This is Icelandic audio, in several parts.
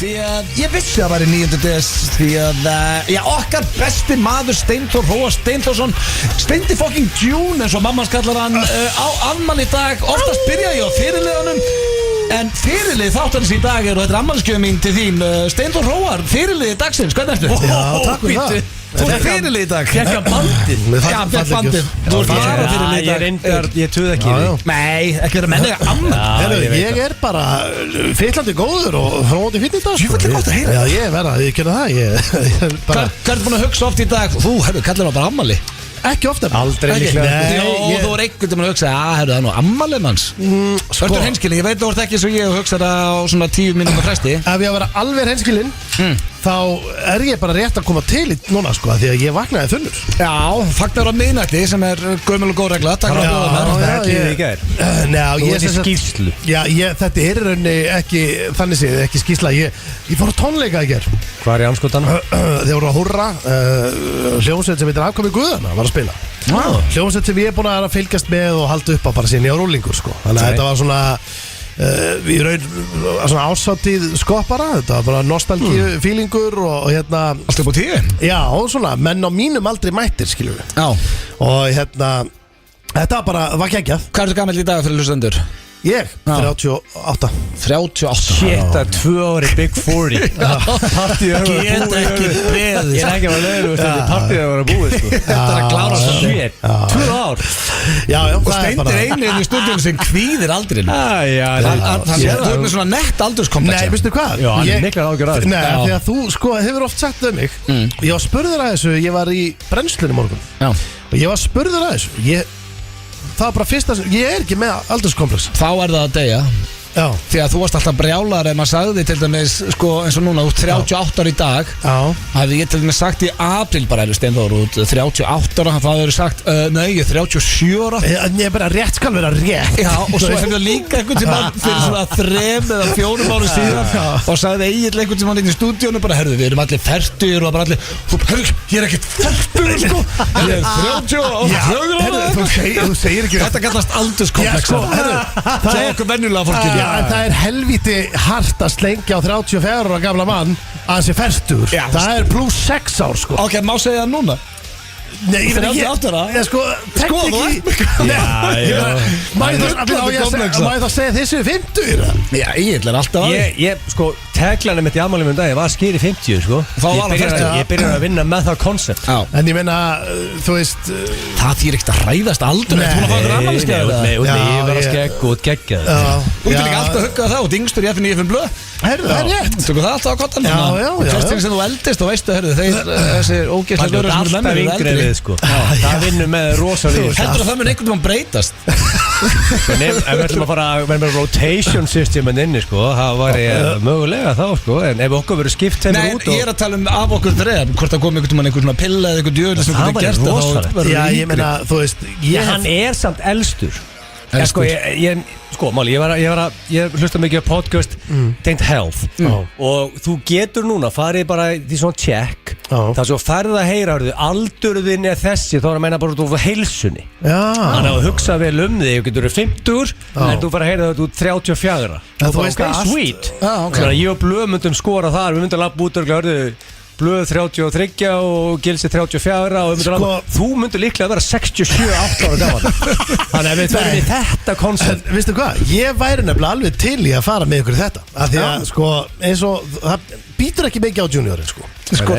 Því að ég vissi að það væri 9. des. Því að, okkar besti maður Steinþór Hróar Steinþórsson, Steindi fucking June eins og mamma kallar hann, á afmæli í dag. Oftast byrja ég á fyrirliðanum, en fyrirlið þáttarins í dag og þetta er afmælisgjöf mín til þín. Steinþór Hróar, fyrirlið dagsins, hvernig ertu? Já, takk fyrir það. Þú er fyrirlið í dag. Kekka bandið. Já, fekk bandið. Þú ert bara fyrirlið í dag. Ég reyndar, ég tuð ekki Nei, ekki vera menniga amman. Ég er bara fyllandi góður og fróði fínn í dag. Jú, þetta er gott að heyra. Já, ég verða að gera það. Hvað er búin að hugsa oft í dag? Þú, kallar það bara ammali. Ekki ofta. Aldrei líklega. Jó, þú er einhvern veginn að hugsa, það er nú ammali manns. Örtur hreinskilin, ég veit þú ert ekki eins og ég og hugsa það á svona 10 mínútur fresti. Ef ég að vera alveg hreinskilinn, þá er ég bara rétt að koma til í núna, sko, því að ég vaknaði þunnur. Já, fagnar á miðnætti sem er gömul og góð regla. Takk fyrir að bjóða mér. Það er ekki í gær. Þú ert í skýrslu. Já, þetta er í rauninni ekki, þannig séð, ekki skýrsla. Ég fór á tónleika í gær. Hvað er í anskotana? Þeir voru að húrra, hljómsveit sem heitir Afkvæmi Guðana var að spila. Hljómsveit sem ég er búin að fylgjast með og halda upp á bara síðan ég á rúlingur, sko. Þannig að þetta var svona í raun svona ásáttíð skoppara, þetta var bara nostalgíu fílingur og hérna Allt upp á 10? Já, og svona, menn á mínum aldrei mættir, skiljum við. Já. Og hérna þetta var geggjað. Hvað er þú gamall í dag fyrir hlustendur? Ég, 38. 38. Shit, það er 2 ári Big 40. Partíð Get ekki beðið. Ég er ekki að vera leiður, þetta er partíð að vera búið, sko. Þetta er að klára svo. Shit, 2 ár. Já, Og Steindi er einu í stundum sem kvíðir aldrinu. Já, Þú er með svona nett aldurskomplex. Nei, veistu hvað? Já, hann er miklar ágjör að þessu. Nei, því að þú, sko, hefur oft sagt um mig Ég var spurður að þessu, ég var í brennslunni morgun Já. Og ég var spurður að þessu Það var bara fyrsta, ég er ekki með aldurskomplex Þá er það að deyja. Já, Því að þú varst alltaf brjálar ef maður sagði til dæmis, sko, eins og núna, þú ert 38 ára í dag. já Hafði ég til dæmis sagt í apríl bara, Steinþór, út 38 ára, það hefur sagt, nei, ég er 37 ára. Ég er bara rétt skal vera rétt Já, og svo hefur það líka einhvern tímann fyrir svona 3 eða 4 ára síðan og sagði Egill einhvern tímann inn í stúdíónu bara, herðu, við erum allir fertugir og bara allir, herðu, ég er ekkert fertugur, sko, ég er 30 Þú segir ekki Þetta kallast aldurskomplex, Já, sko, herðu, það er okkur venjulega fólkið. Já, en það er helviti hart að slengja á 34 ára gamla mann að hann sé fertugur Já, Það er pluss 6 ár, sko Ok, má segja það núna? Nei, ég veit ekki 38 ára? Ég sko, Sko, þú Má ég þá segja þessu 50? Já, Egill er alltaf að Ég, sko, taglanum mitt í afmælum dag, ég var skýri 50, sko. Þá var hann 40. Ég byrjar að vinna með það koncept. Já. En ég meina, þú veist Það þýr ekkert að ræðast aldur. Þú búin að fá þér afmælisgjöf? Nei, Já, ég var að ég- skegg og geggjað. Þú ert ekki alltaf að hugga það og dingstur í FN95 blöð. Herðu, það er rétt Tökum það alltaf á kottan. Já, já. Hversting sem þú eldist og veistu, herðu, þessir ógeðslega Það er lögur sem eru alltaf menn eru yngri eldri. við, sko. Það vinnur með rosalíð. Heldur að það mun einhvern veginn breytast? En ef við ætlum að fara að vera með rotation systemin inni, sko, það væri mögulega þá, sko. En ef okkur verður skipt Nei, hendur út ég er að tala af okkur þreðan. Hvort það kom einhvern svona pilla eða einhvern djöðl sem Það getur væri gert það, þá rosalegt. verður Já, þú ég meina, þú veist Hann er samt elstur. Elstur. Sko, Máli, ég hlusta mikið á podcast tengt health og þú getur núna farið bara í svona check það svo færð að heyra aldurðin er þessi, þá er að meina bara út úr heilsunni. Þannig að hugsa vel þig, þú getur 50 en þú fara að heyra þetta út 34. þú veist okay, allt. sweet. Ok. Þannig að ég og Blöð myndum skora þar, við myndum lappa út og Blöð 33 og Gilsi 34 og þú myndir líklega að vera 67-8 ára gaman. Þannig að við verðum í þetta koncept. En veistu hvað, ég væri nefnilega alveg til í að fara með ykkur í þetta af því að, sko, eins og það býtur ekki mikið á juniorin, sko Sko,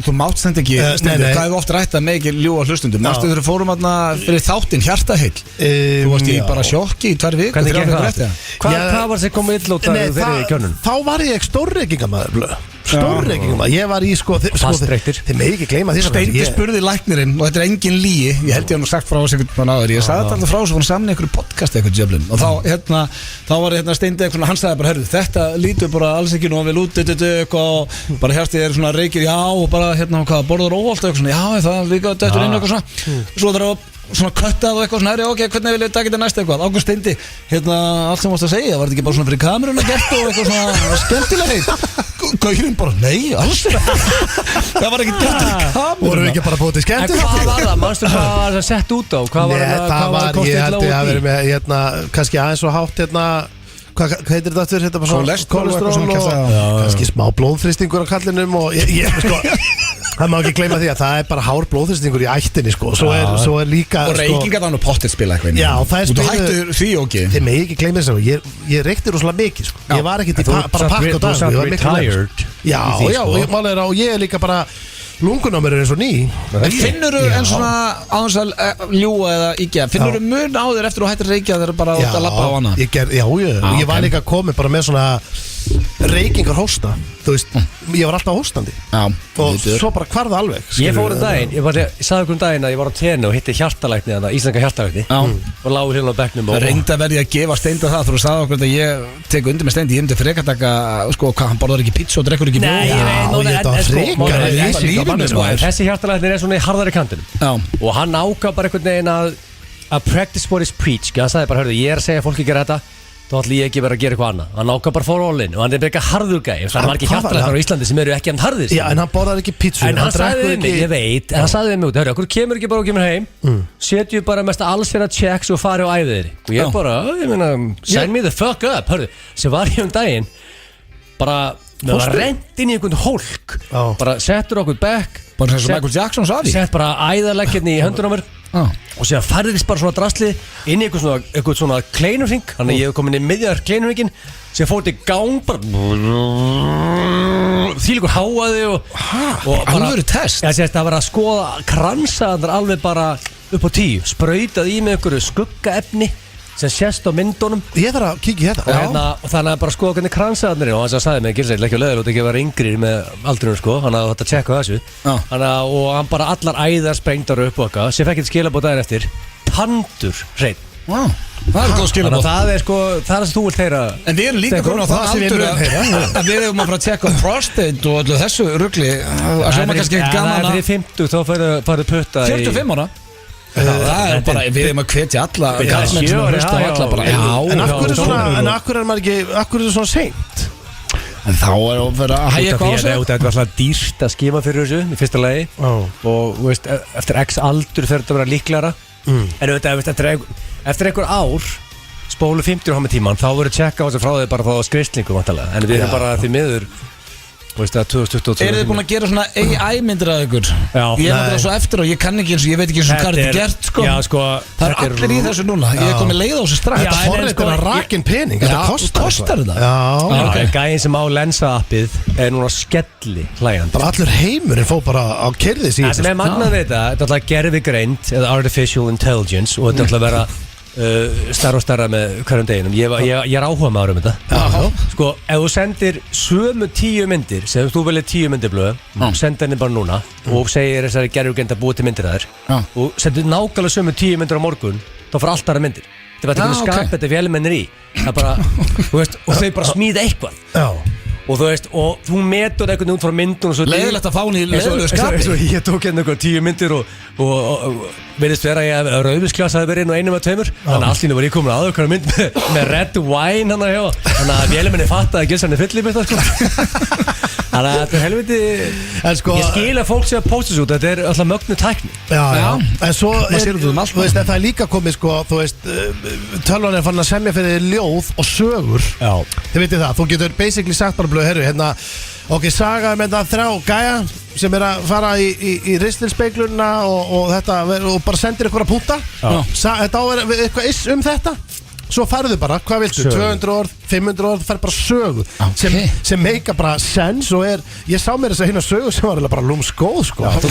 þú mátt stend ekki, Stendur, hvað hefur oft rætt að með ekki ljúa hlustundum? Mástu þegar fórum aðna fyrir þáttinn Hjartaheill? Þú varst í bara sjokki í 2 vikur, 3 vikur eftir. Hvað var sem komið illa út af þeirri í kjönnun? Þá var ég stórreikingamæður, Blöð Stórreikingamæður, ég var í, sko þið með ekki gleyma því Steindi spurði læknirinn, og þetta er engin líi, ég held ég hann sagt frá þessu einhvern áður, ég sagði alltaf frá þessu, hann samni einhverju podcast eitthvað djöflin, og þá var Steindi eitthvað, hann sagði bara, herru, þetta lítur bara alls ekki nú vel út, og bara hérst ég er svona reykir, já, og bara hvað, borður óholt eitthvað svona, já, það líka dættur inn eitthvað svona, svo það er svona köttað og eitthvað svona, ok, hvernig vil ég taka þetta næst eitthvað, Ágúst Steindi, allt sem varst að segja, var þetta ekki bara svona fyrir kameruna gert og eitthvað svona skemmtilega Gaurinn bara, nei, alls það var ekki gert fyrir kameruna. Vorum við ekki bara búið til skemmtilega? En hvað var það, mannstu hvað var það sett út á? Hvað var það var, ég held ég að vera með, kannski aðeins og hátt, hvað heitir þetta aftur? Þetta bara svona Kolesterol kannski smá blóðþrýstingur á kallinum og ég sko það má ekki gleyma því að það er bara hár blóðþrýstingur í ættinni sko svo er líka og reykingar þannig að pottið spila eitthvað já, það er og þú hættur því okki þið megi ekki gleyma þess að ég reykti rosalega mikið sko ég var ekkert bara pakk á dag þú var retired já, og ég er líka bara lungun á mér er eins og ný en finnur þú en svona á þess að ljúa eða íkja finnur þú mun á þér eftir að hættir reykja þegar bara út að lappa á hana ég var líka komið bara með svona reykingar hósta þú veist, ég var alltaf hóstandi og svo bara hvarða alveg ég fór daginn, ég sagði okkur daginn að ég var á tenni og hitti hjartalækni þannig, íslenska hjartalækni og lágur hérna á bekknum það reynda verði að gefa Steinda það þú sagði okkur að ég tek undir með Steindi ég myndi frekataka, sko, hvað, hann borðar ekki pizza og drekkur ekki mjólk þessi hjartalækni er svona í harðari kantinum og hann ákvað bara einhvern veginn að practice what is preach hann sagði bara, hörðu, ég er að segja fólki gera þetta þá ætlum ég ekki verið að gera eitthvað annað hann ákvað bara fór all-in og hann er ekki harður gæi það var ekki hjartalæknar á Íslandi sem eru ekki hann harðir já, en hann borðar ekki pizza en hann sagði við mig, ég veit en hann sagði við mig út, hörru, okkur kemur ekki bara og kemur heim setju bara mest alls fyrir að checks og fari á æðir og ég bara, ég meina sign me the fuck up, hörru sem var ég daginn bara, það var rent inn í einhvern hólk bara settur okkur back bara sem Michael Jackson sagði sett bara æðarleggjarni í höndun á mér og sér færðist bara svona drasli inn í eitthvað svona kleinurring þannig að ég hef komin í miðjar kleinurringin sem fór til gang bara þvílíkur háaði og alvöru test það var að skoða kransaðar alveg bara upp á 10 sprautað í með einhverju skuggaefni sem sést á myndunum ég þarf að kíkja í þetta og þannig að bara skoða hvernig kransaðarnir og hann sagði mig að gilsa ekki að leður og ekki að vera yngri með aldrinum sko hann að þetta tjekka þessu og hann bara allar æðar sprengdar upp og eitthvað sem fekk eitthvað skilabóð daginn eftir tandur hreinn það er góð skilabóð það er sko það er sem þú vilt heyra en við erum líka komin á það aldur að við erum að fara að tjekka prostate og öllu þessu rugli að hljóma kannski ekki gaman það er fyrir 50 þá farið putta 45 ára það er bara, við erum að hvetja alla karlmenn sem að hlusta á alla bara en akkur er maður ekki akkur er það svona seint en þá er að vera að hægja eitthvað á sig þetta var alltaf dýrt að skima fyrir þessu í fyrsta lagi og veist, eftir x aldur fer þetta að vera líklara en eftir einhver ár spólu 50 á með tíman þá verður að checka á þessu frá þau bara frá skrifslingu en við erum bara því miður veist það 2022 eru þið búin að gera svona AI myndir að ykkur ég er náttúrulega svo eftir og ég kann ekki eins og ég veit ekki eins og hvað þetta er gert sko það er allir í þessu núna ég er komið leið á þessu strax þetta forritir að rakin pening þetta kostar þetta gæðin sem á lensa appið er núna skelli hlægandi bara allur heimurinn fóð bara á kerðis í þetta sem er magnað við þetta er alltaf gerfigreind eða artificial intelligence og þetta er alltaf að vera starra og starra með hverjum deginum ég er áhuga maður þetta sko, ef þú sendir sömu 10 myndir sem þú velið 10 myndir blöð senda henni bara núna og segir þessari gerfugreind að búa til myndir að þér og sendir nákvæmlega sömu 10 myndir á morgun þá fara allt aðra myndir þetta er bara að skapa þetta vélmennir í það er bara, þú veist, og þau bara smíða eitthvað og þú veist, og þú metur eitthvað út frá myndun og svo leiðilegt að fá henni í leiðilegu skapi ég tók hérna eitthvað 10 myndir og verðist vera að rauðvísklasa hafi verið inn og einum að tveimur þannig að allt í nú var ég komin að aðeins mynd með red wine hann að hjá þannig að véluminni fatt að gilsa henni fyll í mitt þannig að þetta er helviti ég skil að fólk sé að posta svo þetta er alltaf mögnu tækni en svo þú veist það er líka komið sko þú veist tölvan er fann að semja fyrir ljóð og sögur þið veitir það þú getur basically sagt bara blöð herru hérna ok, saga með það 3 gæja sem er að fara í ristilspeglunna og þetta og bara sendir ykkur að púta þetta á eitthvað þetta svo farðu bara, hvað viltu, 200 orð 500 orð, fær bara sögu sem meika bara sens og ég sá mér þess að hérna sögu sem var bara lúmskóð sko þú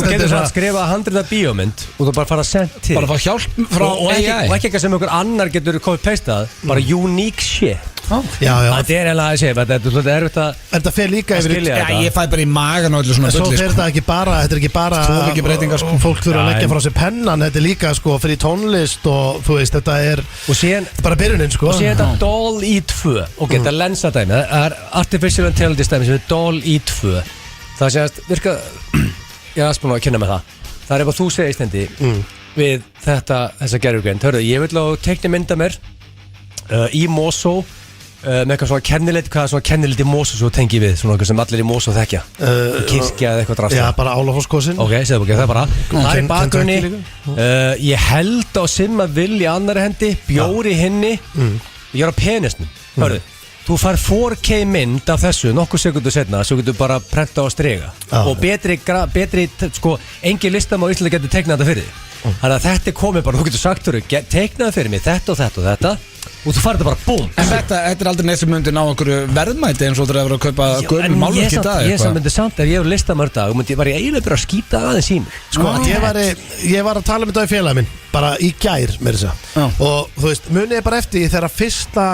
getur svo að skrifa 100 bíómynd og þú bara fara að senda til bara fá hjálp frá AI og ekki eitthvað sem einhver annar getur komið peistað bara unique shit já þetta er eiginlega að segja þetta er þetta fer líka yfir ég fæ bara í magan og allir svona bulli svo fer þetta ekki bara þetta er ekki bara fólk þurfa að leggja frá sér pennan þetta er líka sko fyrir tónlist og þú veist þetta er bara byrjunin sko og sér þetta DALL-E 2 og geta lensa dæmi það er artificial intelligence dæmi sem er DALL-E 2 það sé að virka ég er aðspun að kynna með það er eitthvað þú segir Steindi við þessa gerfugreind hörðu ég vil á tekni mynda mér í Mosó með eitthvað svona kennileiti hvað er svona kennileiti í Mosó svo tengi við svona eitthvað sem allir í Mosó þekkja kirkja eða eitthvað drasta já bara Álafosskossin ok, segðu ekki það bara það er bakgrunni ég held á simma vill í annari hendi bjóri hinni ég er á penisnum Hörðu, þú fær 4K mynd af þessu nokkuð sekundu setna, svo getur bara prenta og strega og betri sko, engin listam á Íslandi getur teiknað þetta fyrir þig. Þannig að þetta er komið bara, þú getur sagt þér teiknaði fyrir mig þetta og þetta og þetta og þú farið þetta bara búm. En þetta er aldrei neitt sem myndi ná okkur verðmæti eins og þú er að kaupa gömul málverk í dag. Ég sem myndi samt, ef ég hefur listamörð dag var ég eiginlega bara að skýta aðeins í mig. Sko, ég var að tala með þetta í félagi minn bara í gær með þess að og þú veist, munið ég bara eftir þegar fyrsta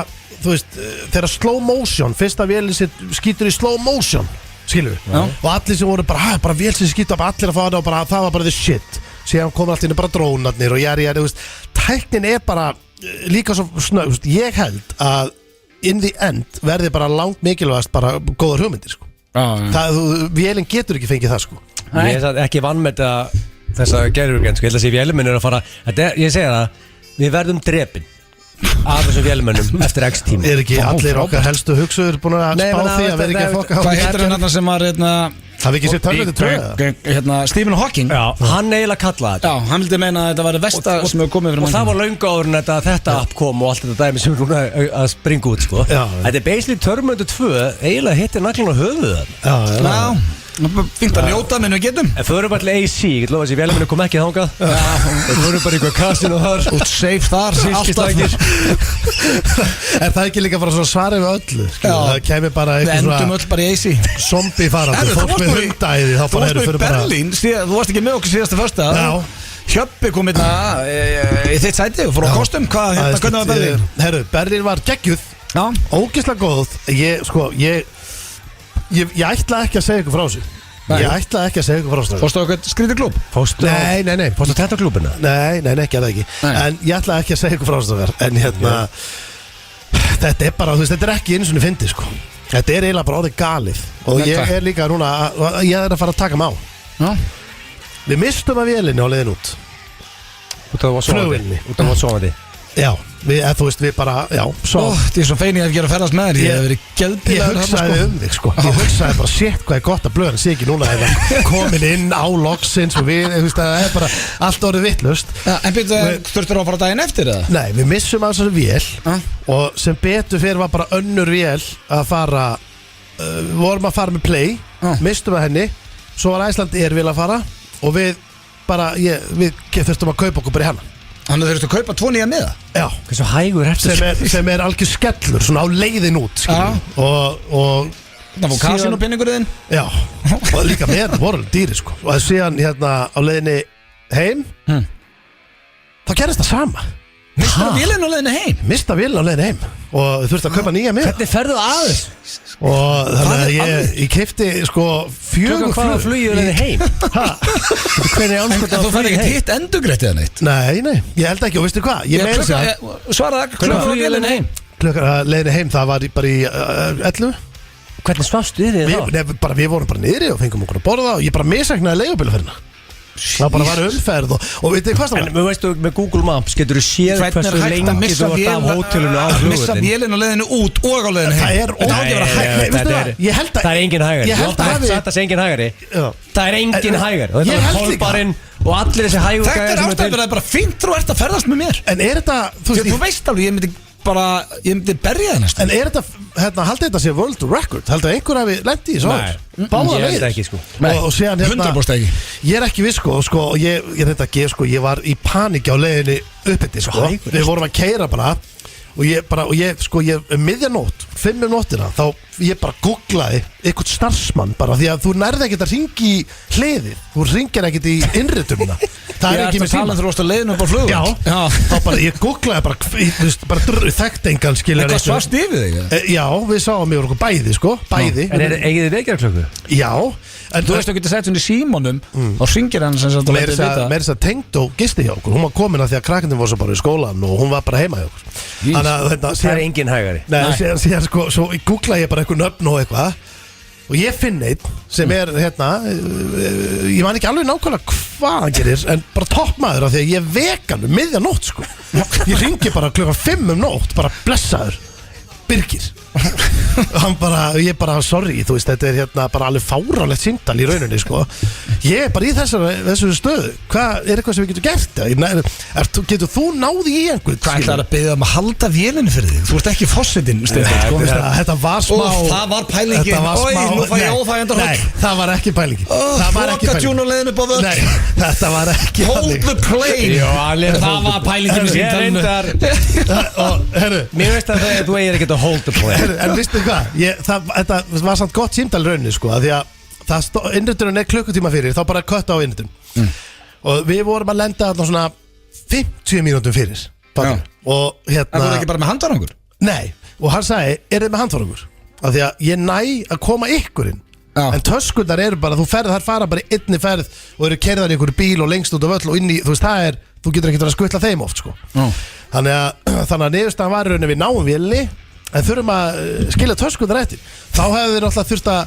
þú veist, þegar slow motion fyrsta vélinn sitt skýtur í slow motion skilur við, og allir sem voru bara vél sem skýtur, allir að fá það og bara, það var bara the shit, síðan kom allt inn bara drónarnir og jæri, þú veist, tæknin er bara líka svo snögg, ég held að in the end verði bara langt mikilvægast bara góðar hugmyndir sko. Vélinn getur ekki fengið það sko. Ég er ekki vann með þessa gerðurgen, sko, ég held að sé vélminn er að fara, ég segja það, við verðum drepin af þessum vélmennum eftir x tíma. Er ekki allir okkar helstu hugsuður búin að spá því að vera ekki að fokka? Hvað heitir hann sem var það við ekki sér törnviti Stephen Hawking? Já, hann eiginlega kallaði þetta. Já, hann vildi meina að þetta var versta sem hefur komið fyrir mann. Og það var löngu áður en þetta app kom og allt þetta dæmi sem er núna að springa út sko. Þetta er basically Terminator 2 eiginlega hittir naglinn á höfuðu. Já, fint að njóta minn við getum. En förum bara til AC, ég get lofa þessi vélmennir kom ekki þangað. Það förum bara ykkur kasinu þar. Út safe þar, alltaf. Er það ekki líka bara svona svarið við öllu? Það kemur bara eitthvað svona. Við endum öll bara í AC. Zombie farandi, fólk með hundæði. Þú varst nú í Berlín, þú varst ekki með okkur síðasta första. Hjöppi kom hérna í þitt sæti og fór á kostum. Hvernig var Berlín? Herru, Berlín var geggjuð, ógeðslega góð. Ég ætla ekki að segja ykkur frá þessu. Ég ætla ekki að segja ykkur frá þessu. Fórstu á eitthvað skrítið klúb? Nei. Fórstu á þetta klúbina? Nei, gerði ekki. En ég ætla ekki að segja ykkur frá þessu. En þetta er bara, þú veist, þetta er ekki eins og niður fyndið sko. Þetta er eiginlega bara orðið galið. Og ég er líka núna, ég er að fara að taka mig á. Við mistum að vélinni á leiðin út. Út af að sofandi. Já, þú veist, við bara, svo. Þetta er svo fein ég að gera að ferðast með þér. Ég hef verið geldbílar. Ég hugsaði þig sko. Ég hugsaði bara, shit, hvað er gott að blöðan sé ekki núna eða komin inn á loksins og við, þú veist, það er bara allt orðið vittlust. En byrjuðu, þurftur að fara daginn eftir eða? Nei, við missum að þessari vél og sem betur fyrir var bara önnur vél að fara, við vorum að fara með play, mistum að henni, svo var Æsland vél að fara og við bara, við þurftum að kaupa okkur bara í hana. Þannig að þú þurftu að kaupa 2 nýja miða? Já. Hversu hægur sem er algjör skellur, svona á leiðin út, skiljum. Og það var kasinópinningurinn? Já, og líka með voru dýri, sko. Og síðan hérna á leiðinni heim, þá gerist það sama. Mista vélinn á leiðinni heim? Mista vélinn á leiðinni heim og þú þurfti að kaupa nýja miða. Hvernig ferðu aðeins? Og þannig að ég keipti sko 4 hvaða flugið er heim? Hvernig ánskotað þú færði ekkert hitt endurgreitt eða neitt? Nei, ég held ekki og veistu hvað? Svaraði klukka flugið heim? Klukka leiðinni heim, það var bara í 11. Hvernig svafstu þið þá? Við vorum bara niðri og fengum okkur að borða og ég bara missagnaði leigubílaferðina. Það bara var umferð og veitu hvað það var? En veistu, með Google Maps getur þú séð hversu lengi þú vart af hótelinu á flugvöllin. Missa vélinn á leiðinu út og á leiðinu heim. Það er engin hægari. Ég held að það er engin hægari. Það er engin hægari. Og þetta er Kolbarinn og allir þessi hægur. Þetta er ástæður að bara fint þú ert að ferðast með mér. En er þetta, þú veist alveg, ég myndi berja það næstu. En er þetta, haldið þetta sé world record? Haldið að einhver hafi lent í þessu áður? Báða ég held ekki sko. Og síðan 100% ekki. Ég er ekki viss sko, og ég var í paníki á leiðinni uppbytti sko. Við vorum að keyra bara og ég miðjanótt 5 nóttina, þá ég bara googlaði eitthvað starfsmann bara því að þú nærði ekkert að ringi í hliðið, þú ringir ekkert í innritunina. Það er ekki með síma. Þú varst að leiðinu upp á flugum. Já. Þá bara, ég googlaði bara þekkt engan skilur. Eitthvað svast yfir þig? Já, við sáum yfir okkur bæði sko, bæði. En eigið þið vekjarklöku? Já. En þú veist, þú getur sett svona í símanum og ringir hann sem sagt og lætur vita. Meira þess að tengd og gisti hjá okkur. Hún var komin að því að krakkandi voru svo bara í skólan og hún var bara heima hjá okkur. Það er engin hægari. Nei, síðan sko, svo googlaði ég bara eitthvað nöfn og eitthvað og ég finn einn sem er hérna, ég man ekki alveg nákvæmlega hvað hann gerir, en bara toppmaður af því að ég vek hann miðjanótt sko. Ég ringi bara klukkan 5 nótt, bara blessaður Birgir ég bara, sorry, þú veist, þetta hérna bara alveg fáránlegt símtal í rauninni, sko. Ég er bara í þessu stöðu. Hvað er eitthvað sem við getum gert? Getur þú náði í einhvern? Hvað ætlar að byggja að halda vélinu fyrir þig? Þú ert ekki fossetinn, Stefán, sko. Þetta var smá... Það var pælingin. Nú fæ ég óþægjandi Nei, það var ekki pælingin. Það var ekki Fokatjún og leiðin upp á völd. Nei, þetta var ekki Hold the plane. Það var pælingin í símtalinu. Mér veist að þú eigir ekki að hold the plane. En vistu hvað, þetta var samt gott símtal rauninni, sko, að því að innritunum klukkutíma fyrir, þá bara kött á innritun. Og við vorum að lenda þarna svona 50 mínútum fyrir. Og hérna... Það voru ekki bara með handvarangur? Nei, og hann sagði, þið með handvarangur? Af því að ég næ að koma ykkur inn. En töskurnar eru bara, þær fara bara í einni ferð og eru keyrðar í einhverju bíl og lengst út á völl og inn í, þú veist, þú getur ekki að skutla þeim oft, sko. Þannig að niðurstaðan var rauninni við náum vélni, en þurfum að skilja töskurnar eftir. Þá hefðu þeir alltaf þurft að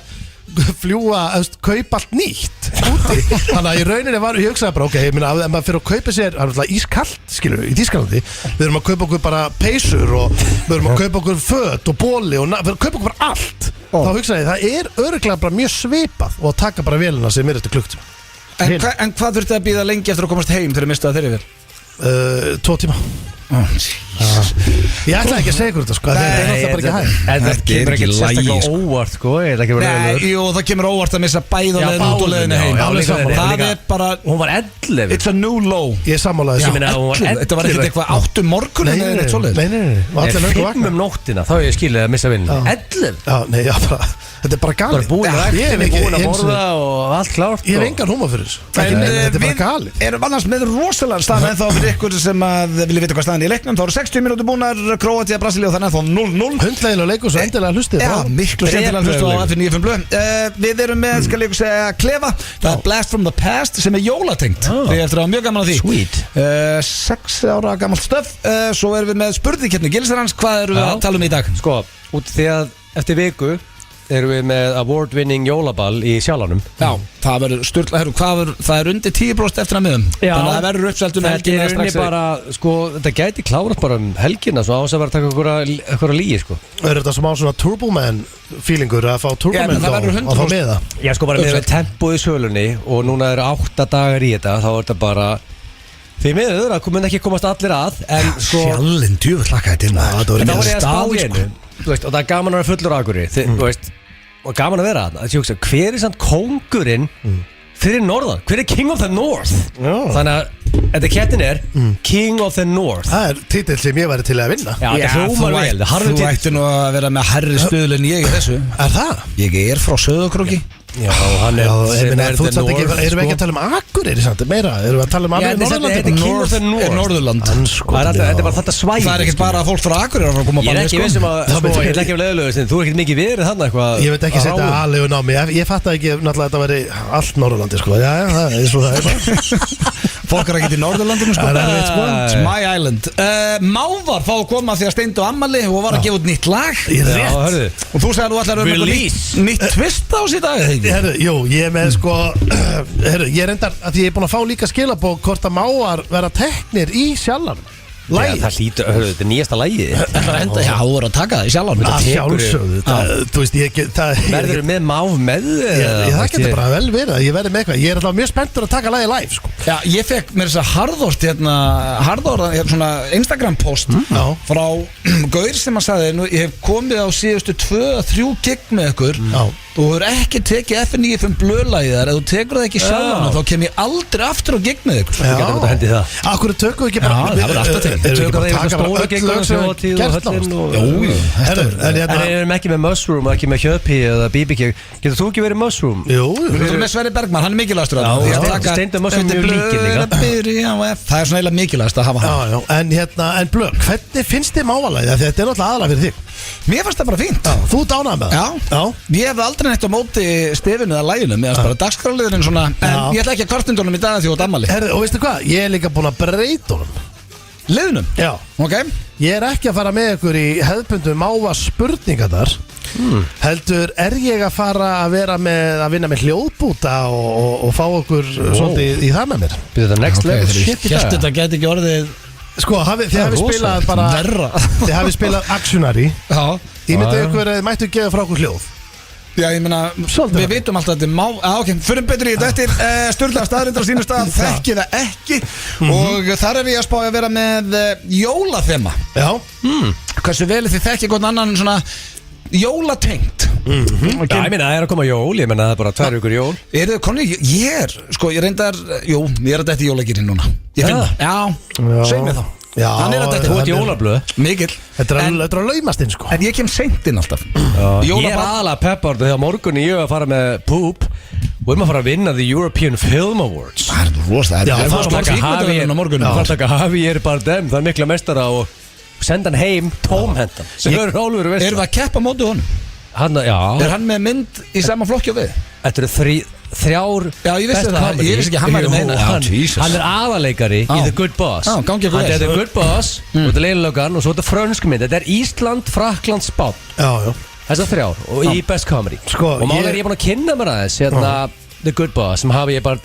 fljúa, kaupa allt nýtt úti. Þannig að í rauninni var, ég hugsaði bara, ok, ég minna, ef maður fyrir að kaupa sér, það er alltaf ískalt, skilur við, í Þýskalandi, við erum að kaupa okkur bara peysur og við erum að kaupa okkur föt og bóli og við erum að kaupa okkur bara allt. Þá hugsaði ég, það er örugglega bara mjög svipað og að taka bara vélina sem er eftir klukktíma. En hvað þurfti að bíða lengi eftir að komast heim þegar mistaði þeirri vel? 2 tíma. Ég ætlaði ekki að segja ykkur þetta, sko. Það er náttúrulega bara ekki hægt. En það kemur ekki sérstaklega óvart, sko. Jú, það kemur óvart að missa bæð og leiðin út og leiðin heim. Það er bara... Hún var 11. It's a new low. Ég sammálaði þessu. Þetta var ekkert eitthvað 8 morgunin eða eitthvað svoleiðis. Nei. 5 nóttina, þá hef ég skilið að missa vinnu. 11? Já, nei, já, bara... Þetta er bara galið. Ég hef búin að borða og allt klárt. Ég hef engan húmor fyrir þessu. Þetta er bara galið. Við erum annars með rosalega staðan en þá fyrir ykkur sem vilja vita hvað staðan í leiknum. Þá eru 60 mínútur búnar, Króatía, Brasilía og þannig að þá 0-0. Hundleiðilega leikur svo endilega hlustið. Já, miklu skemmtilega hlustið á F95 blöð. Við erum með, skal ég segja, klefa. Það er Blast from the Past sem er jólatengt. Við eftir að hafa mjög gaman að því. Sweet. 6 ára gamalt stöf. Svo erum við með spurningakeppni Gilsarans. Hvað erum við að tala um í dag? Sko, út því að eftir viku erum við með award-winning jólaball í Sjálanum. Já, það verður sturla, það er undir 10% eftir að miðum. Já. Þannig að það verður uppseltum helgina strax. Þetta er bara, sko, þetta gæti klárat bara helgina, svo ás að vera að taka eitthvað lígi, sko. Er þetta smá svona Turboman feelingur að fá Turboman og fá með það? Já, sko, bara með tempo í sölunni og núna eru 8 dagar í þetta, þá er þetta bara... Því miður, það mun ekki komast allir að, en sko... Sjallinn, djúvill lakaði til maður. Það var ég að spá í einu, þú veist, og það er gaman að vera fullur akkurri, þú veist, og gaman að vera það. Hver er samt kóngurinn fyrir norðan? Hver er King of the North? Þannig að þetta kettin er King of the North. Það er titill sem ég væri til að vinna. Já, þetta hljómar vel. Þú ætti nú að vera með hærri stöðul en ég í þessu. Er það? Ég er frá Sauðárkróki. Já, hann er þú veist að erum við ekki að tala um Akureyri samt, meira, erum við að tala um alveg Norðurlandi? Þetta er King of the North er Norðurland. Þetta er bara þetta svæði. Það er ekkert bara að fólk frá Akureyri að koma bara. Ég er ekki vissum að, ég er ekki af leiðilegu, þú er ekkert mikið verið þannig eitthvað. Ég veit ekki setja aðlegun á mig, ég fatt ekki náttúrulega að þetta væri allt Norðurlandi, sko. Já, það er svo það er bara. Fólk er ekkert í Norðurlandinu, sko. It's my island. Mávar fá að koma því að Steindu ammali og var að gefa út nýtt lag. Og þú sagði að þú ætlar að vera nýtt twist á sér dag. Jú, ég er með sko ég er endar að ég er búin að fá líka skilabók hvort að máar vera teknir í Sjallanum. Já, það hlýtur, þetta er nýjasta lagið. Já, þú voru að taka það í Sjallanum. Það sjálfsögðu, þú veist ég verður með máv með það getur bara vel verið að ég verði með eitthvað. Ég er alltaf mjög spenntur að taka lagið live, sko. Já, ég fekk mér þess að harðorð svona Instagram post frá gaur sem að sagði, ég hef komið á síðustu 2-3 gig með ykkur. Þú hefur ekki tekið F95 blöðlagið þar. Ef þú tekur það ekki Sjallanum þá kem ég aldrei aftur á gig með ykkur. Akkur tökum við ekki bara það verður alltaf til. Tökum það yfir stóra gigum sem var tíð og höllin. En erum ekki með Mushroom, ekki með Hjöpi eða BBQ. Getur þú ekki verið Mushroom? Jú. Við erum með Sverri Bergman, hann er mikilvægastur. Steindu Mushroom mjög líkir líka. Það er svona eiginlega mikilvægast að hafa hann. En Blöð, hvernig finnst þið mávalagið? Þetta er náttúrulega aðalega fyrir þig. Mér fannst það bara fínt. Þú dánaði með það? Já. Ég hef aldrei neitt á móti stefinu eða læginu. Mér fannst bara dagskráliðurinn svona. En ég ætla ekki að kvartindunum í dag því þú ert ammali. Og veistu hvað? Ég er líka búin að breyta honum. Liðnum? Já. Ok. Ég er ekki að fara með ykkur í hefðbundum máva spurningar heldur ég að fara að vinna með hljóðbúta og fá okkur svolítið í það með mér. Þetta next level shit í dag. Þetta geti ekki orðið Sko, þið hafið spilað bara Þið hafið spilað Actionary Já. Ég myndi ykkur, mættu gefa frá okkur hljóð Já, ég meina, við vitum alltaf að þetta er má ok, förum betur í þetta eftir Sturla staðrindar á sínum stað, þekki það ekki og þar við að spá að vera með jólathema Já Hversu vel þið þekki gott annan svona jólatengt Já, ég meina, það er að koma jól, ég meina það er bara 2 vikur jól Eru þið konni, ég reyndar jú, ég er að dætti jólagirinn núna Ég finn það, já, seg mér þá Já, hann er að dætti Þú ert jólablöð Mikil Þetta er að laumast inn, sko En ég kem seint inn alltaf Ég er aðalega peppar þegar morgunni ég er að fara með Poop og erum að fara að vinna the European Film Awards Það er rosa, það er Það er að taka Javier Bardem, það er mikla mestara og senda hann heim tómhendan sem verður álfur veist Erum við að keppa móti honum? Er hann með mynd í sama flokki og við? Þetta eru 3 Já, ég vissi það, ég vissi ekki hann væri meina Hann er aðaleikari í The Good Boss Hann er The Good Boss og þetta er Leilögan og svo þetta er frönsk mynd Þetta er Ísland, Frakland, Spán Þessar 3 og í Best Comedy Og málega er ég búin að kynna mér aðeins The Good Boss sem hafi ég bara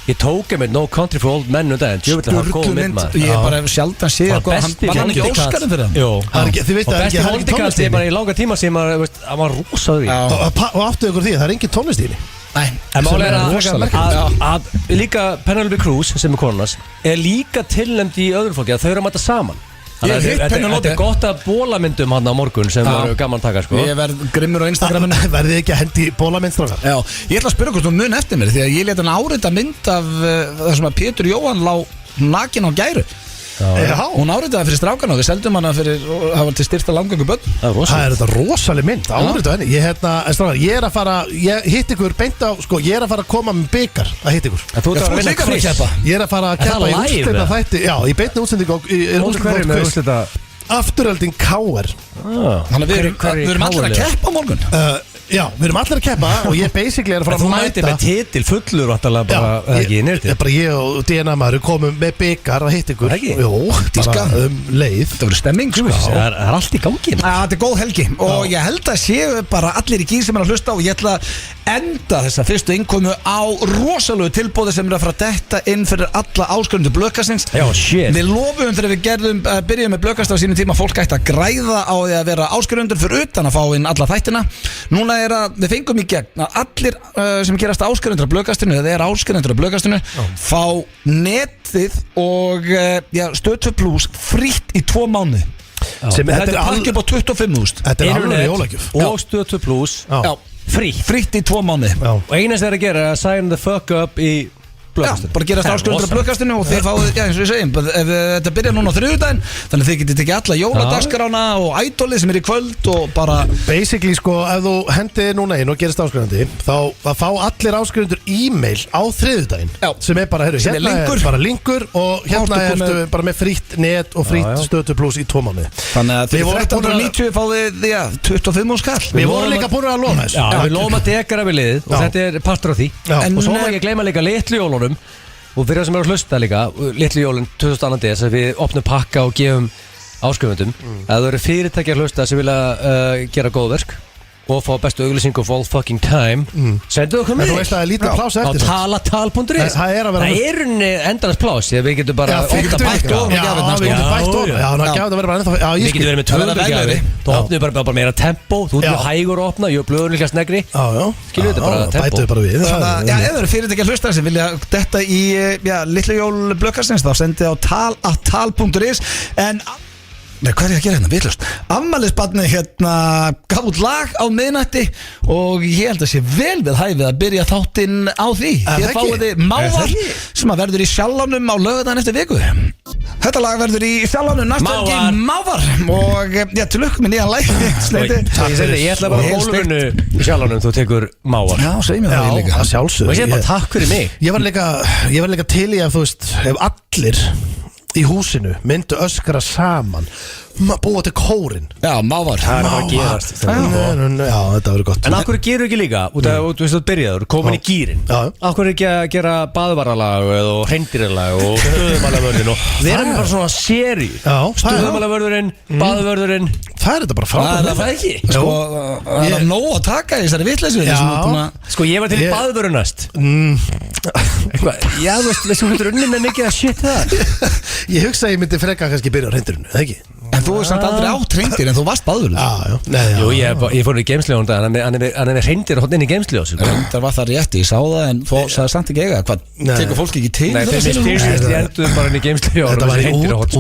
Ég tók með No Country for Old Men Sturlumynd, ég er bara sjaldan séð hann vann ekki Óskarinn fyrir hann Og besti holdikast ég bara í langa tíma sem hann var rosaður í Og aftur ykkur því, það er engin tónlist í henni En málega er að líka Penelope Cruz sem er konunas er líka tilnæmd í öðru fólki að þau eru að mæta saman Þetta er gott að bólamyndum hann á morgun sem var gaman að taka sko. Ég verð grimmur á Instagraminu Verðið ekki að hendi bólamyndstrákar Já, ég ætla að spyrja hvort þú mun eftir mér því að ég leta hann árita mynd af það sem að Pétur Jóhann lá nakin á gæru Hún áritaði fyrir strákana og við seldum hana fyrir það var til styrta langöngu börn Það er þetta rosaleg mynd, áritaði henni Ég er að fara, ég hitt ykkur beint á, sko, ég er að fara að koma með byggar að hitt ykkur Þú ert að vinna kviss Ég er að fara að keppa í úrslita þætti Já, í beinni útsendingu Afturölding K.R. Þannig við erum allir að keppa á morgun Já, við erum allir að keppa og ég basically er að fara að mæta Þú mæti með titil fullur bara ekki nýrti Bara ég og DNA maður komum með byggar að hitt ykkur Jó, bara leið Það verður stemming sko Það er allt í gangi Það er góð helgi og ég held að séu bara allir í gír sem er að hlusta og ég ætla að enda þessa fyrstu innkomu á rosalegu tilbóði sem er að fara að detta inn fyrir alla áskrundu blöðkastins Við lofum þegar við byrjum með blöðkast á sínum tíma fólk ætti að græða á því að vera áskrundur fyrir utan að fá inn alla þættina Núna er að við fengum í gegn að allir sem gerast áskrundur af blöðkastinu eða er áskrundur af blöðkastinu fá netið og Stöð 2 Plus frítt í 2 mánuði sem þetta er pakki upp á 25.000 Þetta er alveg jólagjöf og Stöð 2 Plus frítt í 2 mánuði og einast er að gera að sign the fuck up í blöðkastinu bara gerast áskrundur af blöðkastinu og þið fáið, eins og ég segjum ef þetta byrja núna á þriðjudaginn þannig þið getið tekið alla jóladagskrána og ædolið sem er í kvöld og bara basically sko, ef þú hendið núna inn og gerist áskrunandi þá fá allir áskrundur e-mail á þriðjudaginn sem er bara, hérna er bara linkur og hérna er bara með frítt net og frítt Stöð 2 Plus í 2 mánuði þannig að þið 1390 fáið 25 skall við vorum líka búin að lofa þessu við lofum að dekara við liðið og þetta er partur af því og svo má ég gleyma líka litlu jólunum og fyrir það sem eru að hlusta líka litlu jólun 2002 þess að við opnum pakka og gefum áskrifundum að það eru fyrirtæki að hlusta sem vilja gera góðverk og fá bestu auglýsingu of all fucking time sendu okkur með þú veist að það er lítið pláss eftir á talatal.is það er endalast pláss við getum bara við getum bætt ofn við getum verið með töðugjafir þá opnum við bara meira tempo þú ert mjög hægur að opna, ég er blöður líka snegri skilju þetta bara tempo ef það eru fyrirtæki að hlusta sem vilja detta í litlu jól blöðkastins þá sendið á tal.is en hvað er ég að gera hérna, vitlust afmælisbarnið hérna gaf út lag á miðnætti og ég held að sé vel við hæfið að byrja þáttinn á því hér fáið þið Mávar sem að verður í Sjállanum á laugardaginn eftir viku þetta lag verður í Sjállanum næstu helgi Mávar og til lukku með nýjan lag ég ætla bara að bólurinu í Sjállanum þú tekur Mávar já, segjum ég það líka og ég segi bara takk fyrir mig ég var líka til í að þú veist ef allir í húsinu myndu öskra saman búa til kórin. Já, mávar. Það er bara að gerast Já, þetta verður gott. En af hverju gerur ekki líka, út af þú veist að byrjaður, komin í gýrin Já. Af hverju ekki að gera baðvaralag og hreindýralag og stöðumalavörðin og vera með bara svona seri Já, Stöðumalavörðurinn, baðvörðurinn Það er þetta bara frábært. Það ekki Sko, það er nóg að taka í þessari vitleysu. Já. Sko ég var til í baðvörun næst Já, þú veist, þú hundur unni með mikið að shit það Ég hugsa að ég myndi freka kannski byrja á hreindurinu, eða ekki? En þú er samt aldrei átt reyndir en þú varst báður. Já. Nei, já. Jú, ég fór í geimsli á hún dag, hann er með hreindir og hann inn í geimsli á sig Reyndar var það rétt, ég sá það en það er samt ekki eiga. Hvað, tekur fólk ekki til? Nei, þeir styrst í endur bara inn í geimsli Þetta var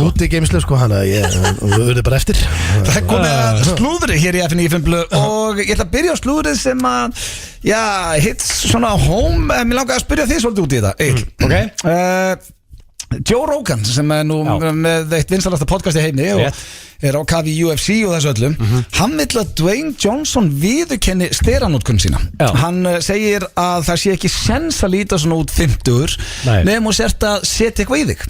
út í geimslu sko, hann að við verðum bara eftir. Það er komið að slúðri hér í FNÍ5 og ég ætla að byrja á slúðrið sem að, já, hits svona home. Mér langar að spyrja þig svolítið út í þetta, Egill. Ok Joe Rogan sem er nú með eitt vinsælasta podcast í heimi og er á kafi í UFC og þessu öllum hann vill að Dwayne Johnson viðurkenni steranótkun sína. Hann segir að það sé ekki sens að líta svona út 50 nefnum og sért að setja eitthvað í þig